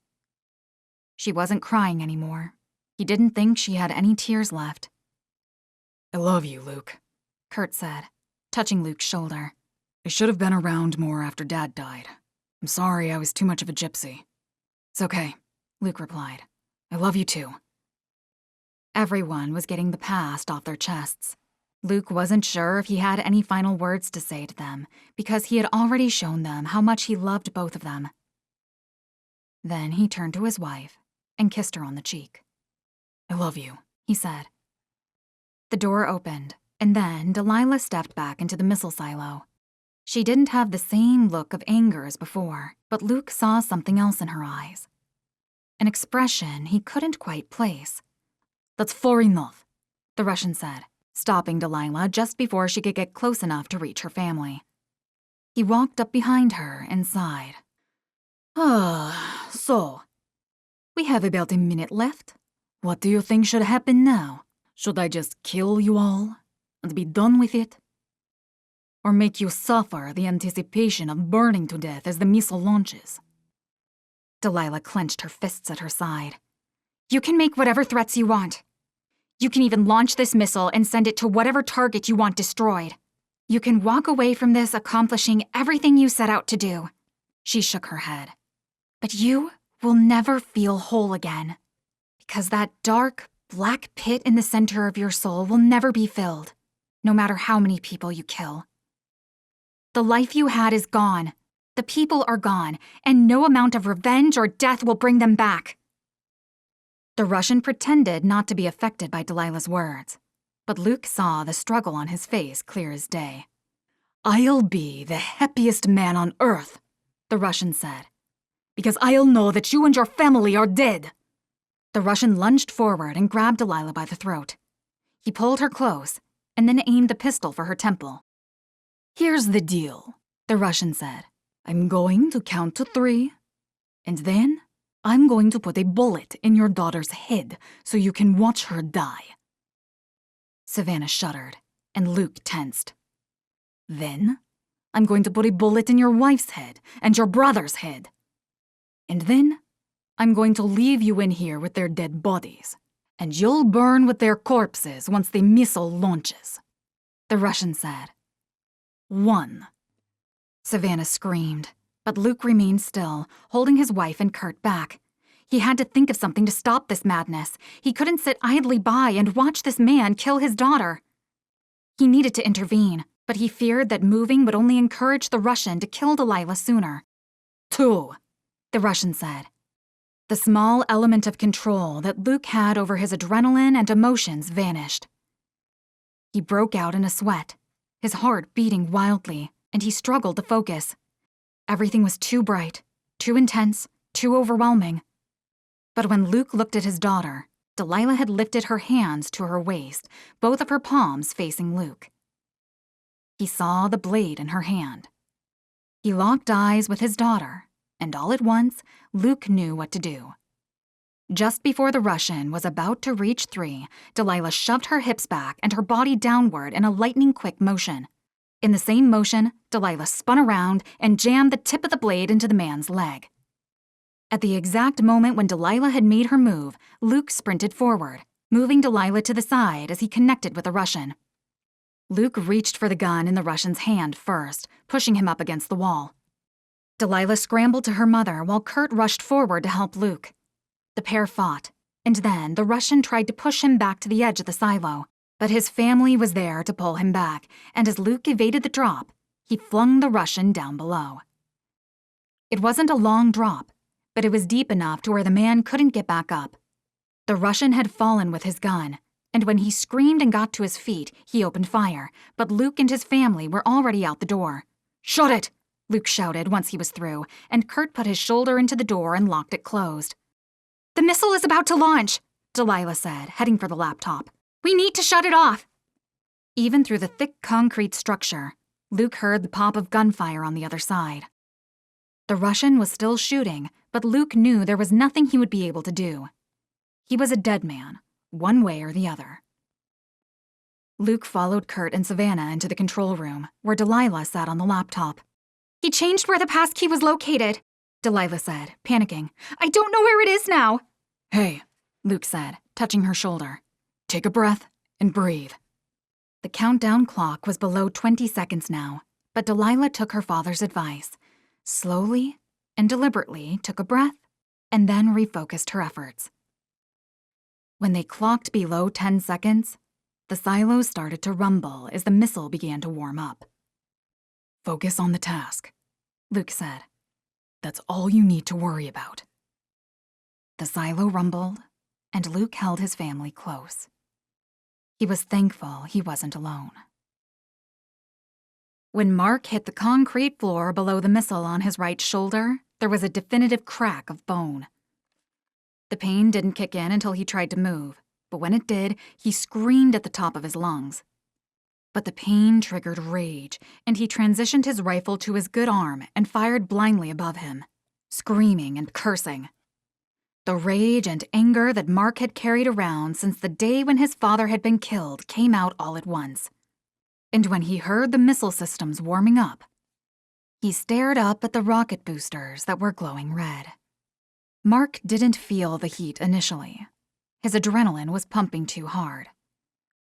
She wasn't crying anymore. He didn't think she had any tears left. I love you, Luke, Kurt said, touching Luke's shoulder. I should have been around more after Dad died. I'm sorry I was too much of a gypsy. It's okay, Luke replied. I love you too. Everyone was getting the past off their chests. Luke wasn't sure if he had any final words to say to them because he had already shown them how much he loved both of them. Then he turned to his wife and kissed her on the cheek. I love you, he said. The door opened, and then Delilah stepped back into the missile silo. She didn't have the same look of anger as before, but Luke saw something else in her eyes. An expression he couldn't quite place. That's far enough, the Russian said, stopping Delilah just before she could get close enough to reach her family. He walked up behind her and sighed. So, we have about a minute left. What do you think should happen now? Should I just kill you all and be done with it? Or make you suffer the anticipation of burning to death as the missile launches? Delilah clenched her fists at her side. You can make whatever threats you want. You can even launch this missile and send it to whatever target you want destroyed. You can walk away from this accomplishing everything you set out to do. She shook her head. But you will never feel whole again, because that dark, black pit in the center of your soul will never be filled, no matter how many people you kill. The life you had is gone. The people are gone, and no amount of revenge or death will bring them back. The Russian pretended not to be affected by Delilah's words, but Luke saw the struggle on his face clear as day. I'll be the happiest man on earth, the Russian said, because I'll know that you and your family are dead. The Russian lunged forward and grabbed Delilah by the throat. He pulled her close and then aimed the pistol for her temple. Here's the deal, the Russian said. I'm going to count to 3, and then I'm going to put a bullet in your daughter's head so you can watch her die. Savannah shuddered, and Luke tensed. Then I'm going to put a bullet in your wife's head and your brother's head. And then I'm going to leave you in here with their dead bodies, and you'll burn with their corpses once the missile launches, the Russian said. 1. Savannah screamed, but Luke remained still, holding his wife and Kurt back. He had to think of something to stop this madness. He couldn't sit idly by and watch this man kill his daughter. He needed to intervene, but he feared that moving would only encourage the Russian to kill Delilah sooner. 2, the Russian said. The small element of control that Luke had over his adrenaline and emotions vanished. He broke out in a sweat, his heart beating wildly, and he struggled to focus. Everything was too bright, too intense, too overwhelming. But when Luke looked at his daughter, Delilah had lifted her hands to her waist, both of her palms facing Luke. He saw the blade in her hand. He locked eyes with his daughter, and all at once, Luke knew what to do. Just before the Russian was about to reach 3, Delilah shoved her hips back and her body downward in a lightning-quick motion. In the same motion, Delilah spun around and jammed the tip of the blade into the man's leg. At the exact moment when Delilah had made her move, Luke sprinted forward, moving Delilah to the side as he connected with the Russian. Luke reached for the gun in the Russian's hand first, pushing him up against the wall. Delilah scrambled to her mother while Kurt rushed forward to help Luke. The pair fought, and then the Russian tried to push him back to the edge of the silo, but his family was there to pull him back, and as Luke evaded the drop, he flung the Russian down below. It wasn't a long drop, but it was deep enough to where the man couldn't get back up. The Russian had fallen with his gun, and when he screamed and got to his feet, he opened fire, but Luke and his family were already out the door. "Shut it!" Luke shouted once he was through, and Kurt put his shoulder into the door and locked it closed. "The missile is about to launch," Delilah said, heading for the laptop. "We need to shut it off." Even through the thick concrete structure, Luke heard the pop of gunfire on the other side. The Russian was still shooting, but Luke knew there was nothing he would be able to do. He was a dead man, one way or the other. Luke followed Kurt and Savannah into the control room, where Delilah sat on the laptop. He changed where the passkey was located, Delilah said, panicking. I don't know where it is now. "Hey," Luke said, touching her shoulder. "Take a breath and breathe." The countdown clock was below 20 seconds now, but Delilah took her father's advice, slowly and deliberately took a breath, and then refocused her efforts. When they clocked below 10 seconds, the silos started to rumble as the missile began to warm up. "Focus on the task," Luke said. "That's all you need to worry about." The silo rumbled, and Luke held his family close. He was thankful he wasn't alone. When Mark hit the concrete floor below the missile on his right shoulder, there was a definitive crack of bone. The pain didn't kick in until he tried to move, but when it did, he screamed at the top of his lungs. But the pain triggered rage, and he transitioned his rifle to his good arm and fired blindly above him, screaming and cursing. The rage and anger that Mark had carried around since the day when his father had been killed came out all at once. And when he heard the missile systems warming up, he stared up at the rocket boosters that were glowing red. Mark didn't feel the heat initially. His adrenaline was pumping too hard.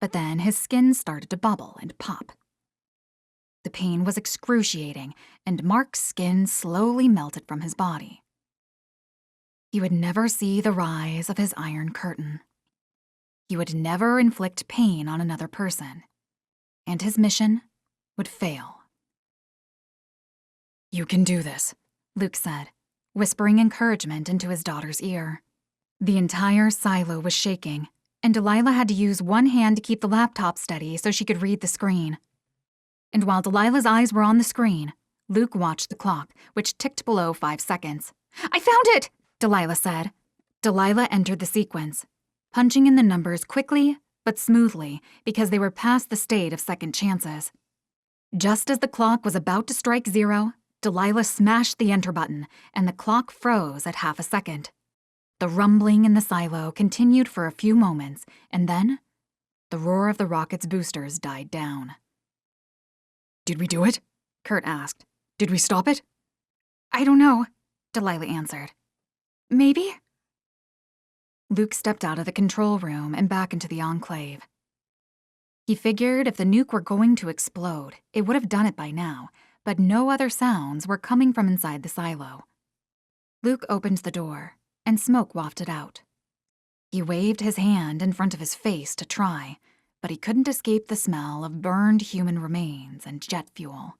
But then his skin started to bubble and pop. The pain was excruciating, and Mark's skin slowly melted from his body. He would never see the rise of his Iron Curtain. He would never inflict pain on another person, and his mission would fail. "You can do this," Luke said, whispering encouragement into his daughter's ear. The entire silo was shaking, and Delilah had to use one hand to keep the laptop steady so she could read the screen. And while Delilah's eyes were on the screen, Luke watched the clock, which ticked below 5 seconds. I found it, Delilah said. Delilah entered the sequence, punching in the numbers quickly but smoothly because they were past the state of second chances. Just as the clock was about to strike 0, Delilah smashed the enter button, and the clock froze at half a second. The rumbling in the silo continued for a few moments, and then the roar of the rocket's boosters died down. "Did we do it?" Kurt asked. "Did we stop it?" I don't know, Delilah answered. Maybe? Luke stepped out of the control room and back into the enclave. He figured if the nuke were going to explode, it would have done it by now, but no other sounds were coming from inside the silo. Luke opened the door, and smoke wafted out. He waved his hand in front of his face to try, but he couldn't escape the smell of burned human remains and jet fuel.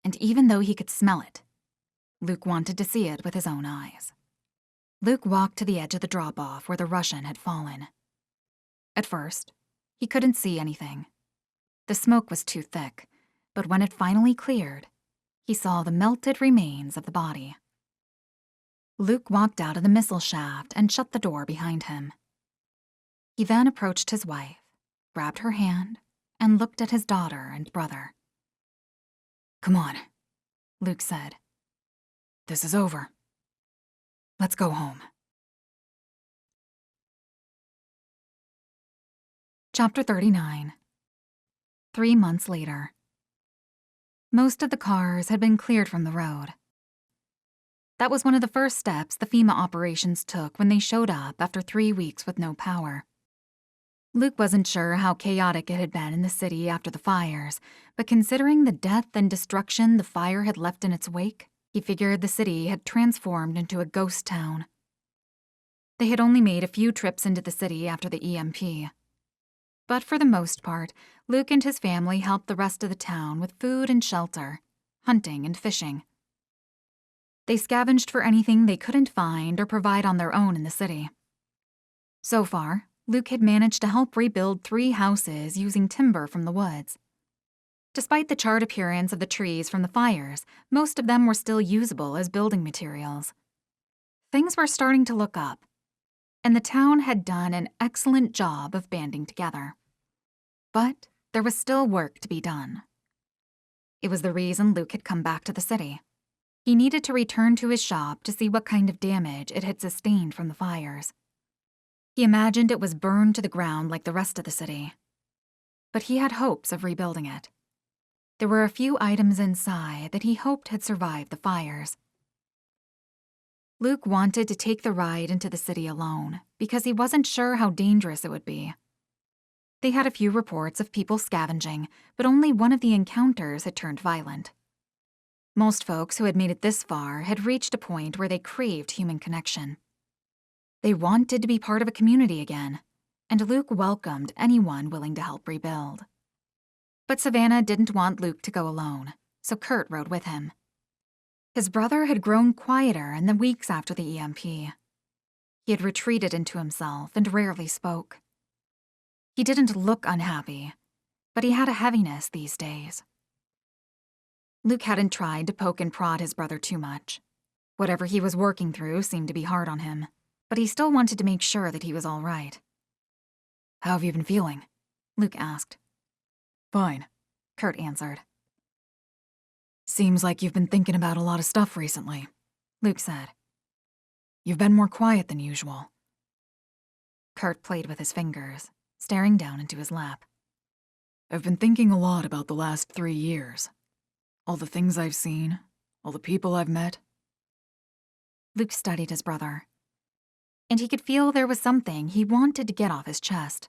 And even though he could smell it, Luke wanted to see it with his own eyes. Luke walked to the edge of the drop-off where the Russian had fallen. At first, he couldn't see anything. The smoke was too thick, but when it finally cleared, he saw the melted remains of the body. Luke walked out of the missile shaft and shut the door behind him. He then approached his wife, grabbed her hand, and looked at his daughter and brother. "Come on," Luke said. "This is over. Let's go home." Chapter 39. 3 months later. Most of the cars had been cleared from the road. That was one of the first steps the FEMA operations took when they showed up after 3 weeks with no power. Luke wasn't sure how chaotic it had been in the city after the fires, but considering the death and destruction the fire had left in its wake, he figured the city had transformed into a ghost town. They had only made a few trips into the city after the EMP. But for the most part, Luke and his family helped the rest of the town with food and shelter, hunting and fishing. They scavenged for anything they couldn't find or provide on their own in the city. So far, Luke had managed to help rebuild 3 houses using timber from the woods. Despite the charred appearance of the trees from the fires, most of them were still usable as building materials. Things were starting to look up, and the town had done an excellent job of banding together. But there was still work to be done. It was the reason Luke had come back to the city. He needed to return to his shop to see what kind of damage it had sustained from the fires. He imagined it was burned to the ground like the rest of the city. But he had hopes of rebuilding it. There were a few items inside that he hoped had survived the fires. Luke wanted to take the ride into the city alone because he wasn't sure how dangerous it would be. They had a few reports of people scavenging, but only one of the encounters had turned violent. Most folks who had made it this far had reached a point where they craved human connection. They wanted to be part of a community again, and Luke welcomed anyone willing to help rebuild. But Savannah didn't want Luke to go alone, so Kurt rode with him. His brother had grown quieter in the weeks after the EMP. He had retreated into himself and rarely spoke. He didn't look unhappy, but he had a heaviness these days. Luke hadn't tried to poke and prod his brother too much. Whatever he was working through seemed to be hard on him, but he still wanted to make sure that he was all right. How have you been feeling? Luke asked. Fine, Kurt answered. Seems like you've been thinking about a lot of stuff recently, Luke said. You've been more quiet than usual. Kurt played with his fingers, staring down into his lap. I've been thinking a lot about the last 3 years. All the things I've seen, all the people I've met. Luke studied his brother, and he could feel there was something he wanted to get off his chest.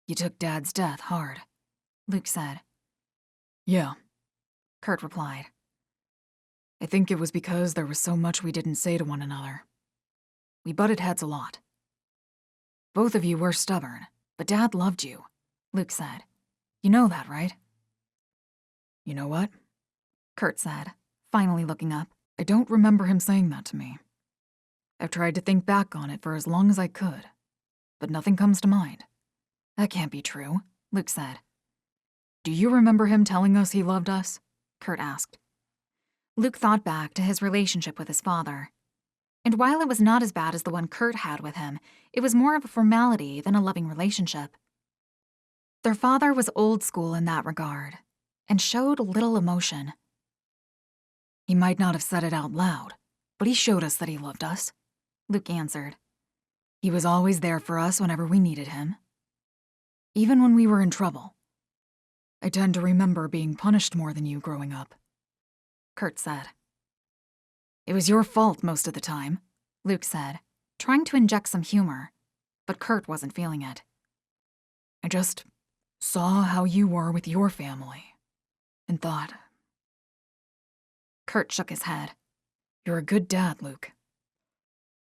You took Dad's death hard, Luke said. Yeah, Kurt replied. I think it was because there was so much we didn't say to one another. We butted heads a lot. Both of you were stubborn, but Dad loved you, Luke said. You know that, right? You know what? Kurt said, finally looking up. I don't remember him saying that to me. I've tried to think back on it for as long as I could, but nothing comes to mind. That can't be true, Luke said. Do you remember him telling us he loved us? Kurt asked. Luke thought back to his relationship with his father. And while it was not as bad as the one Kurt had with him, it was more of a formality than a loving relationship. Their father was old school in that regard, and showed little emotion. He might not have said it out loud, but he showed us that he loved us, Luke answered. He was always there for us whenever we needed him. Even when we were in trouble. I tend to remember being punished more than you growing up, Kurt said. It was your fault most of the time, Luke said, trying to inject some humor, but Kurt wasn't feeling it. I just saw how you were with your family, and thought. Kurt shook his head. You're a good dad, Luke.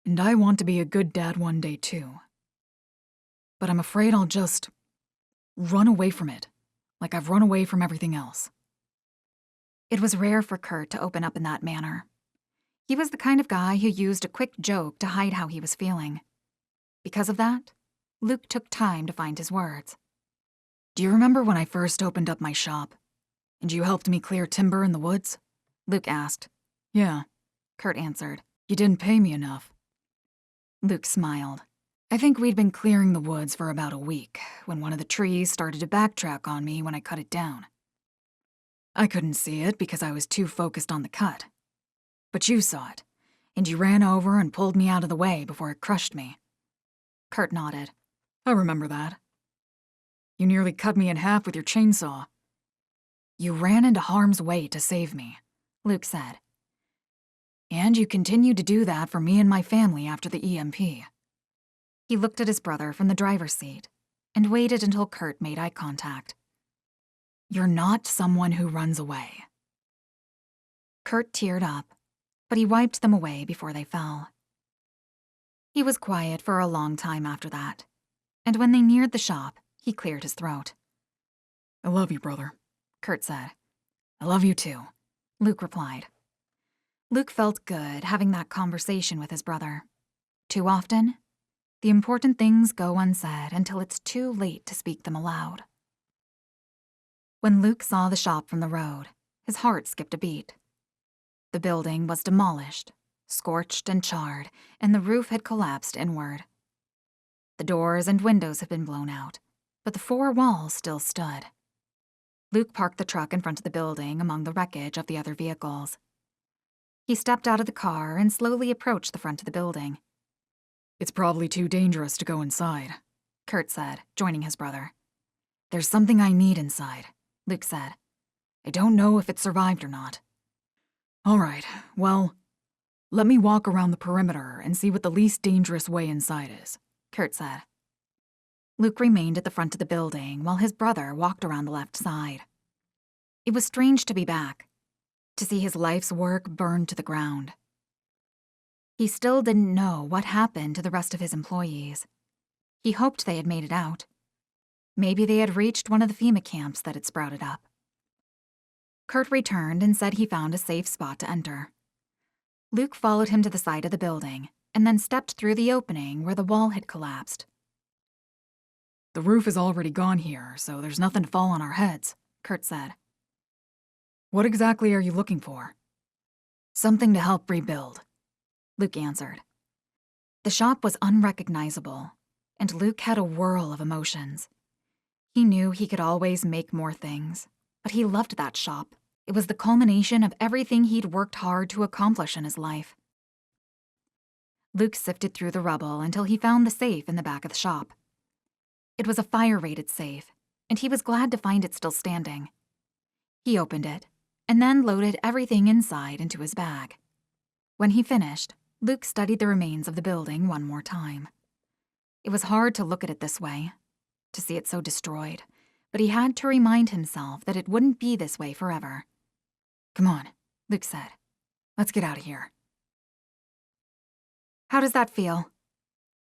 And I want to be a good dad one day too. But I'm afraid I'll just run away from it, like I've run away from everything else. It was rare for Kurt to open up in that manner. He was the kind of guy who used a quick joke to hide how he was feeling. Because of that, Luke took time to find his words. Do you remember when I first opened up my shop, and you helped me clear timber in the woods? Luke asked. Yeah, Kurt answered. You didn't pay me enough. Luke smiled. I think we'd been clearing the woods for about a week when one of the trees started to backtrack on me when I cut it down. I couldn't see it because I was too focused on the cut. But you saw it, and you ran over and pulled me out of the way before it crushed me. Kurt nodded. I remember that. You nearly cut me in half with your chainsaw. You ran into harm's way to save me, Luke said. And you continued to do that for me and my family after the EMP. He looked at his brother from the driver's seat and waited until Kurt made eye contact. You're not someone who runs away. Kurt teared up, but he wiped them away before they fell. He was quiet for a long time after that, and when they neared the shop, he cleared his throat. I love you, brother, Kurt said. I love you too, Luke replied. Luke felt good having that conversation with his brother. Too often, the important things go unsaid until it's too late to speak them aloud. When Luke saw the shop from the road, his heart skipped a beat. The building was demolished, scorched and charred, and the roof had collapsed inward. The doors and windows had been blown out, but the four walls still stood. Luke parked the truck in front of the building among the wreckage of the other vehicles. He stepped out of the car and slowly approached the front of the building. It's probably too dangerous to go inside, Kurt said, joining his brother. There's something I need inside, Luke said. I don't know if it survived or not. All right, well, let me walk around the perimeter and see what the least dangerous way inside is, Kurt said. Luke remained at the front of the building while his brother walked around the left side. It was strange to be back, to see his life's work burned to the ground. He still didn't know what happened to the rest of his employees. He hoped they had made it out. Maybe they had reached one of the FEMA camps that had sprouted up. Kurt returned and said he found a safe spot to enter. Luke followed him to the side of the building and then stepped through the opening where the wall had collapsed. The roof is already gone here, so there's nothing to fall on our heads, Kurt said. What exactly are you looking for? Something to help rebuild, Luke answered. The shop was unrecognizable, and Luke had a whirl of emotions. He knew he could always make more things, but he loved that shop. It was the culmination of everything he'd worked hard to accomplish in his life. Luke sifted through the rubble until he found the safe in the back of the shop. It was a fire-rated safe, and he was glad to find it still standing. He opened it, and then loaded everything inside into his bag. When he finished, Luke studied the remains of the building one more time. It was hard to look at it this way, to see it so destroyed, but he had to remind himself that it wouldn't be this way forever. Come on, Luke said. Let's get out of here. How does that feel?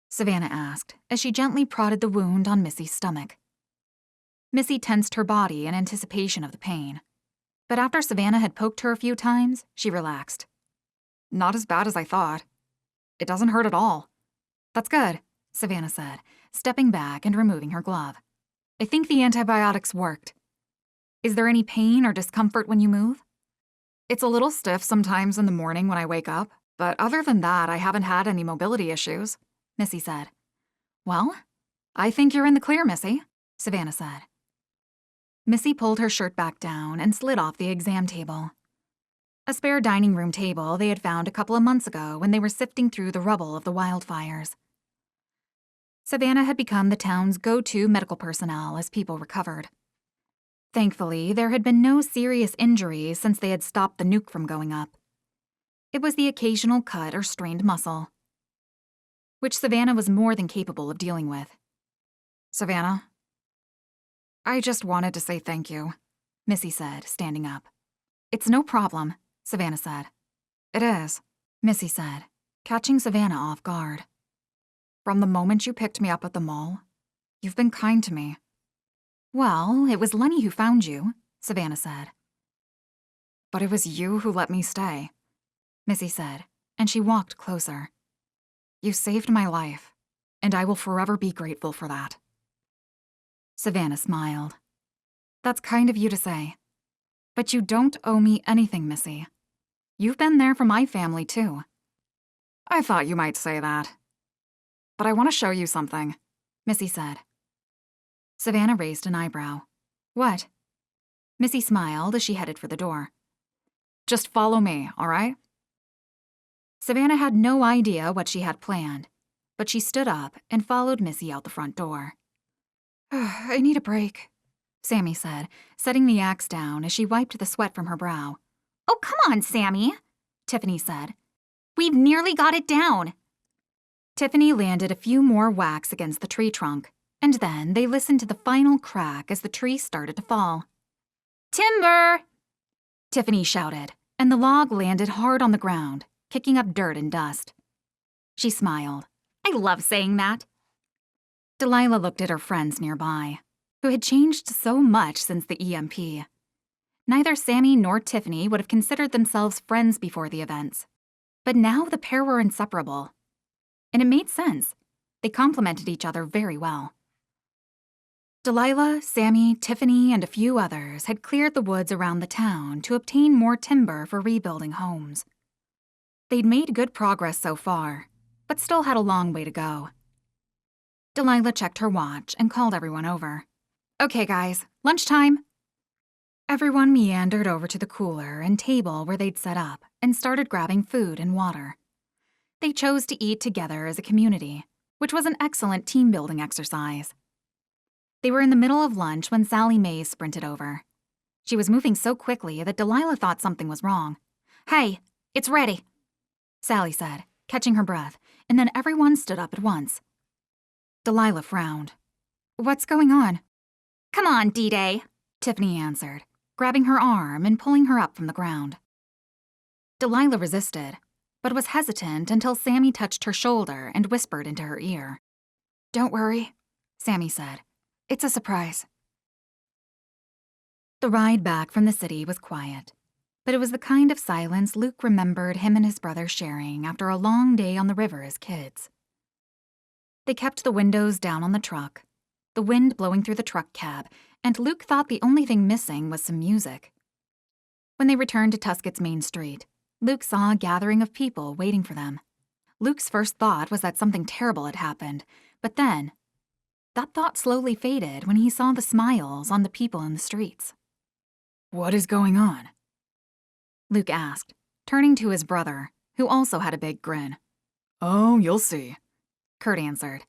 Savannah asked as she gently prodded the wound on Missy's stomach. Missy tensed her body in anticipation of the pain, but after Savannah had poked her a few times, she relaxed. Not as bad as I thought. It doesn't hurt at all. That's good, Savannah said, stepping back and removing her glove. I think the antibiotics worked. Is there any pain or discomfort when you move? It's a little stiff sometimes in the morning when I wake up, but other than that, I haven't had any mobility issues, Missy said. Well, I think you're in the clear, Missy, Savannah said. Missy pulled her shirt back down and slid off the exam table. A spare dining room table they had found a couple of months ago when they were sifting through the rubble of the wildfires. Savannah had become the town's go-to medical personnel as people recovered. Thankfully, there had been no serious injuries since they had stopped the nuke from going up. It was the occasional cut or strained muscle, which Savannah was more than capable of dealing with. Savannah, I just wanted to say thank you, Missy said, standing up. It's no problem, Savannah said. It is, Missy said, catching Savannah off guard. From the moment you picked me up at the mall, you've been kind to me. Well, it was Lenny who found you, Savannah said. But it was you who let me stay, Missy said, and she walked closer. You saved my life, and I will forever be grateful for that. Savannah smiled. That's kind of you to say. But you don't owe me anything, Missy. You've been there for my family, too. I thought you might say that. But I want to show you something, Missy said. Savannah raised an eyebrow. What? Missy smiled as she headed for the door. Just follow me, all right? Savannah had no idea what she had planned, but she stood up and followed Missy out the front door. I need a break, Sammy said, setting the axe down as she wiped the sweat from her brow. Oh, come on, Sammy, Tiffany said. We've nearly got it down. Tiffany landed a few more whacks against the tree trunk, and then they listened to the final crack as the tree started to fall. Timber! Tiffany shouted, and the log landed hard on the ground, kicking up dirt and dust. She smiled. I love saying that. Delilah looked at her friends nearby, who had changed so much since the EMP. Neither Sammy nor Tiffany would have considered themselves friends before the events, but now the pair were inseparable. And it made sense. They complemented each other very well. Delilah, Sammy, Tiffany, and a few others had cleared the woods around the town to obtain more timber for rebuilding homes. They'd made good progress so far, but still had a long way to go. Delilah checked her watch and called everyone over. Okay, guys, lunchtime. Everyone meandered over to the cooler and table where they'd set up and started grabbing food and water. They chose to eat together as a community, which was an excellent team-building exercise. They were in the middle of lunch when Sally Mays sprinted over. She was moving so quickly that Delilah thought something was wrong. Hey, it's ready, Sally said, catching her breath, and then everyone stood up at once. Delilah frowned. What's going on? Come on, D-Day, Tiffany answered, grabbing her arm and pulling her up from the ground. Delilah resisted, but was hesitant until Sammy touched her shoulder and whispered into her ear. Don't worry, Sammy said. It's a surprise. The ride back from the city was quiet, but it was the kind of silence Luke remembered him and his brother sharing after a long day on the river as kids. They kept the windows down on the truck, the wind blowing through the truck cab, and Luke thought the only thing missing was some music. When they returned to Tuskett's main street, Luke saw a gathering of people waiting for them. Luke's first thought was that something terrible had happened, but then that thought slowly faded when he saw the smiles on the people in the streets. What is going on? Luke asked, turning to his brother, who also had a big grin. Oh, you'll see, Kurt answered.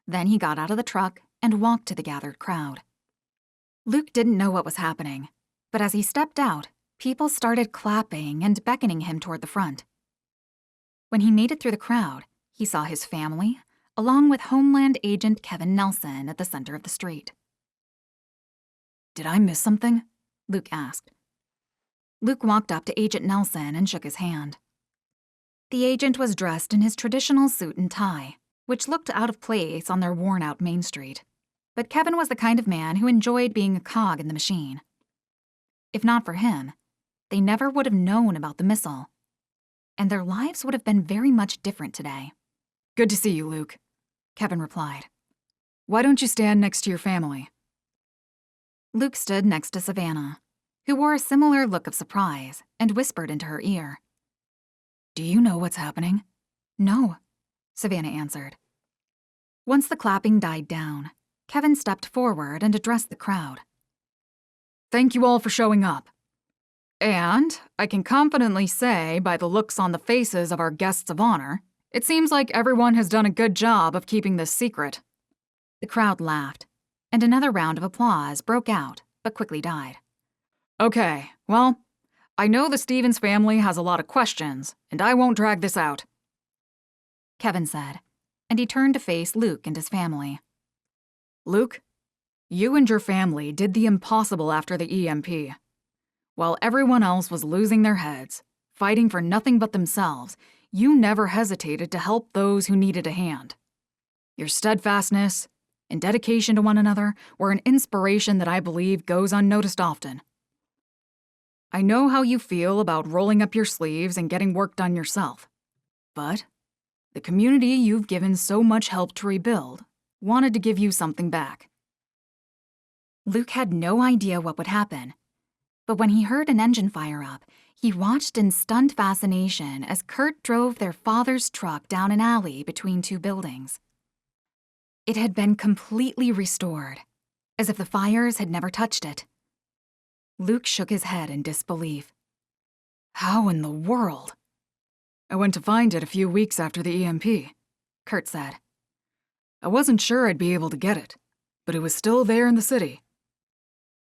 Then he got out of the truck and walked to the gathered crowd. Luke didn't know what was happening, but as he stepped out, people started clapping and beckoning him toward the front. When he made it through the crowd, he saw his family, along with Homeland agent Kevin Nelson at the center of the street. Did I miss something? Luke asked. Luke walked up to Agent Nelson and shook his hand. The agent was dressed in his traditional suit and tie, which looked out of place on their worn-out Main Street. But Kevin was the kind of man who enjoyed being a cog in the machine. If not for him, they never would have known about the missile, and their lives would have been very much different today. Good to see you, Luke, Kevin replied. Why don't you stand next to your family? Luke stood next to Savannah, who wore a similar look of surprise and whispered into her ear. Do you know what's happening? No, Savannah answered. Once the clapping died down, Kevin stepped forward and addressed the crowd. Thank you all for showing up. And I can confidently say, by the looks on the faces of our guests of honor, it seems like everyone has done a good job of keeping this secret. The crowd laughed, and another round of applause broke out, but quickly died. Okay, well, I know the Stevens family has a lot of questions, and I won't drag this out, Kevin said, and he turned to face Luke and his family. Luke, you and your family did the impossible after the EMP. While everyone else was losing their heads, fighting for nothing but themselves, you never hesitated to help those who needed a hand. Your steadfastness and dedication to one another were an inspiration that I believe goes unnoticed often. I know how you feel about rolling up your sleeves and getting work done yourself, but the community you've given so much help to rebuild wanted to give you something back. Luke had no idea what would happen, but when he heard an engine fire up, he watched in stunned fascination as Kurt drove their father's truck down an alley between two buildings. It had been completely restored, as if the fires had never touched it. Luke shook his head in disbelief. How in the world? I went to find it a few weeks after the EMP, Kurt said. I wasn't sure I'd be able to get it, but it was still there in the city.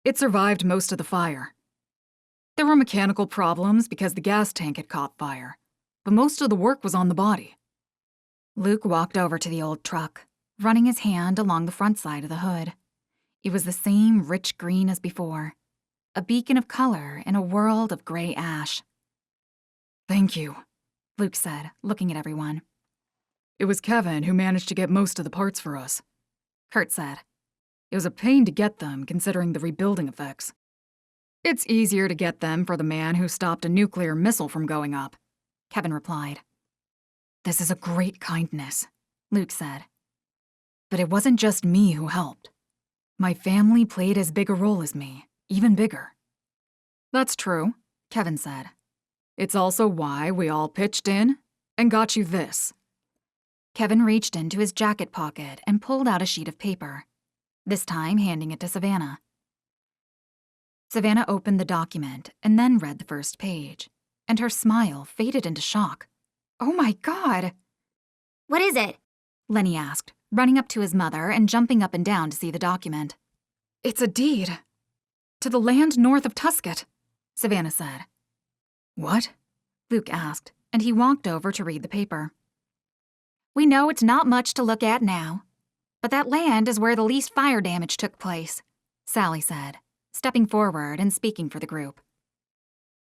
It survived most of the fire. There were mechanical problems because the gas tank had caught fire, but most of the work was on the body. Luke walked over to the old truck, running his hand along the front side of the hood. It was the same rich green as before, a beacon of color in a world of gray ash. Thank you, Luke said, looking at everyone. It was Kevin who managed to get most of the parts for us, Kurt said. It was a pain to get them, considering the rebuilding effects. It's easier to get them for the man who stopped a nuclear missile from going up, Kevin replied. This is a great kindness, Luke said. But it wasn't just me who helped. My family played as big a role as me, even bigger. That's true, Kevin said. It's also why we all pitched in and got you this. Kevin reached into his jacket pocket and pulled out a sheet of paper, this time handing it to Savannah. Savannah opened the document and then read the first page, and her smile faded into shock. Oh my God! What is it? Lenny asked, running up to his mother and jumping up and down to see the document. It's a deed. To the land north of Tusket, Savannah said. What? Luke asked, and he walked over to read the paper. We know it's not much to look at now, but that land is where the least fire damage took place, Sally said, stepping forward and speaking for the group.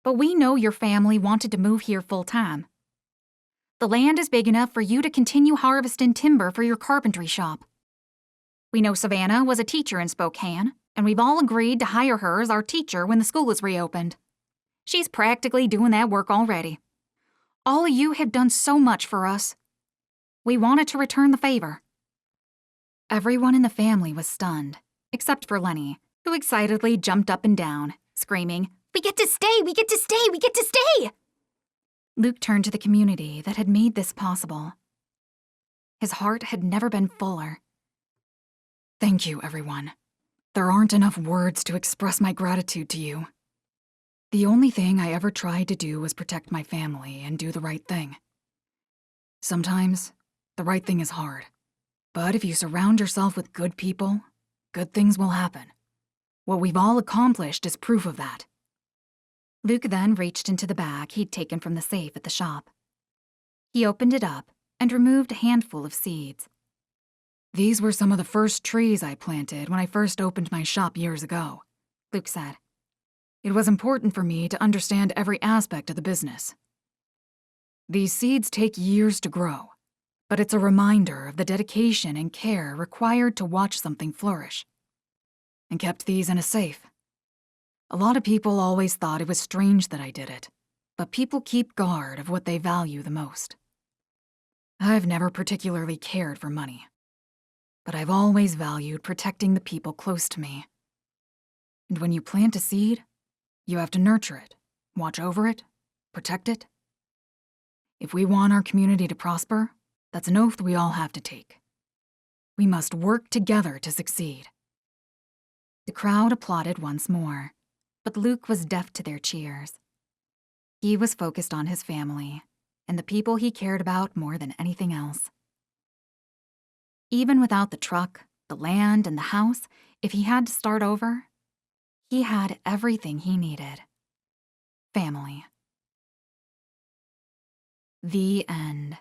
But we know your family wanted to move here full-time. The land is big enough for you to continue harvesting timber for your carpentry shop. We know Savannah was a teacher in Spokane, and we've all agreed to hire her as our teacher when the school is reopened. She's practically doing that work already. All of you have done so much for us. We wanted to return the favor. Everyone in the family was stunned, except for Lenny, who excitedly jumped up and down, screaming, We get to stay! We get to stay! We get to stay! Luke turned to the community that had made this possible. His heart had never been fuller. Thank you, everyone. There aren't enough words to express my gratitude to you. The only thing I ever tried to do was protect my family and do the right thing. Sometimes, the right thing is hard. But if you surround yourself with good people, good things will happen. What we've all accomplished is proof of that. Luke then reached into the bag he'd taken from the safe at the shop. He opened it up and removed a handful of seeds. These were some of the first trees I planted when I first opened my shop years ago, Luke said. It was important for me to understand every aspect of the business. These seeds take years to grow, but it's a reminder of the dedication and care required to watch something flourish. And kept these in a safe. A lot of people always thought it was strange that I did it, but people keep guard of what they value the most. I've never particularly cared for money, but I've always valued protecting the people close to me. And when you plant a seed, you have to nurture it, watch over it, protect it. If we want our community to prosper, that's an oath we all have to take. We must work together to succeed. The crowd applauded once more, but Luke was deaf to their cheers. He was focused on his family and the people he cared about more than anything else. Even without the truck, the land, and the house, if he had to start over, he had everything he needed. Family. The end.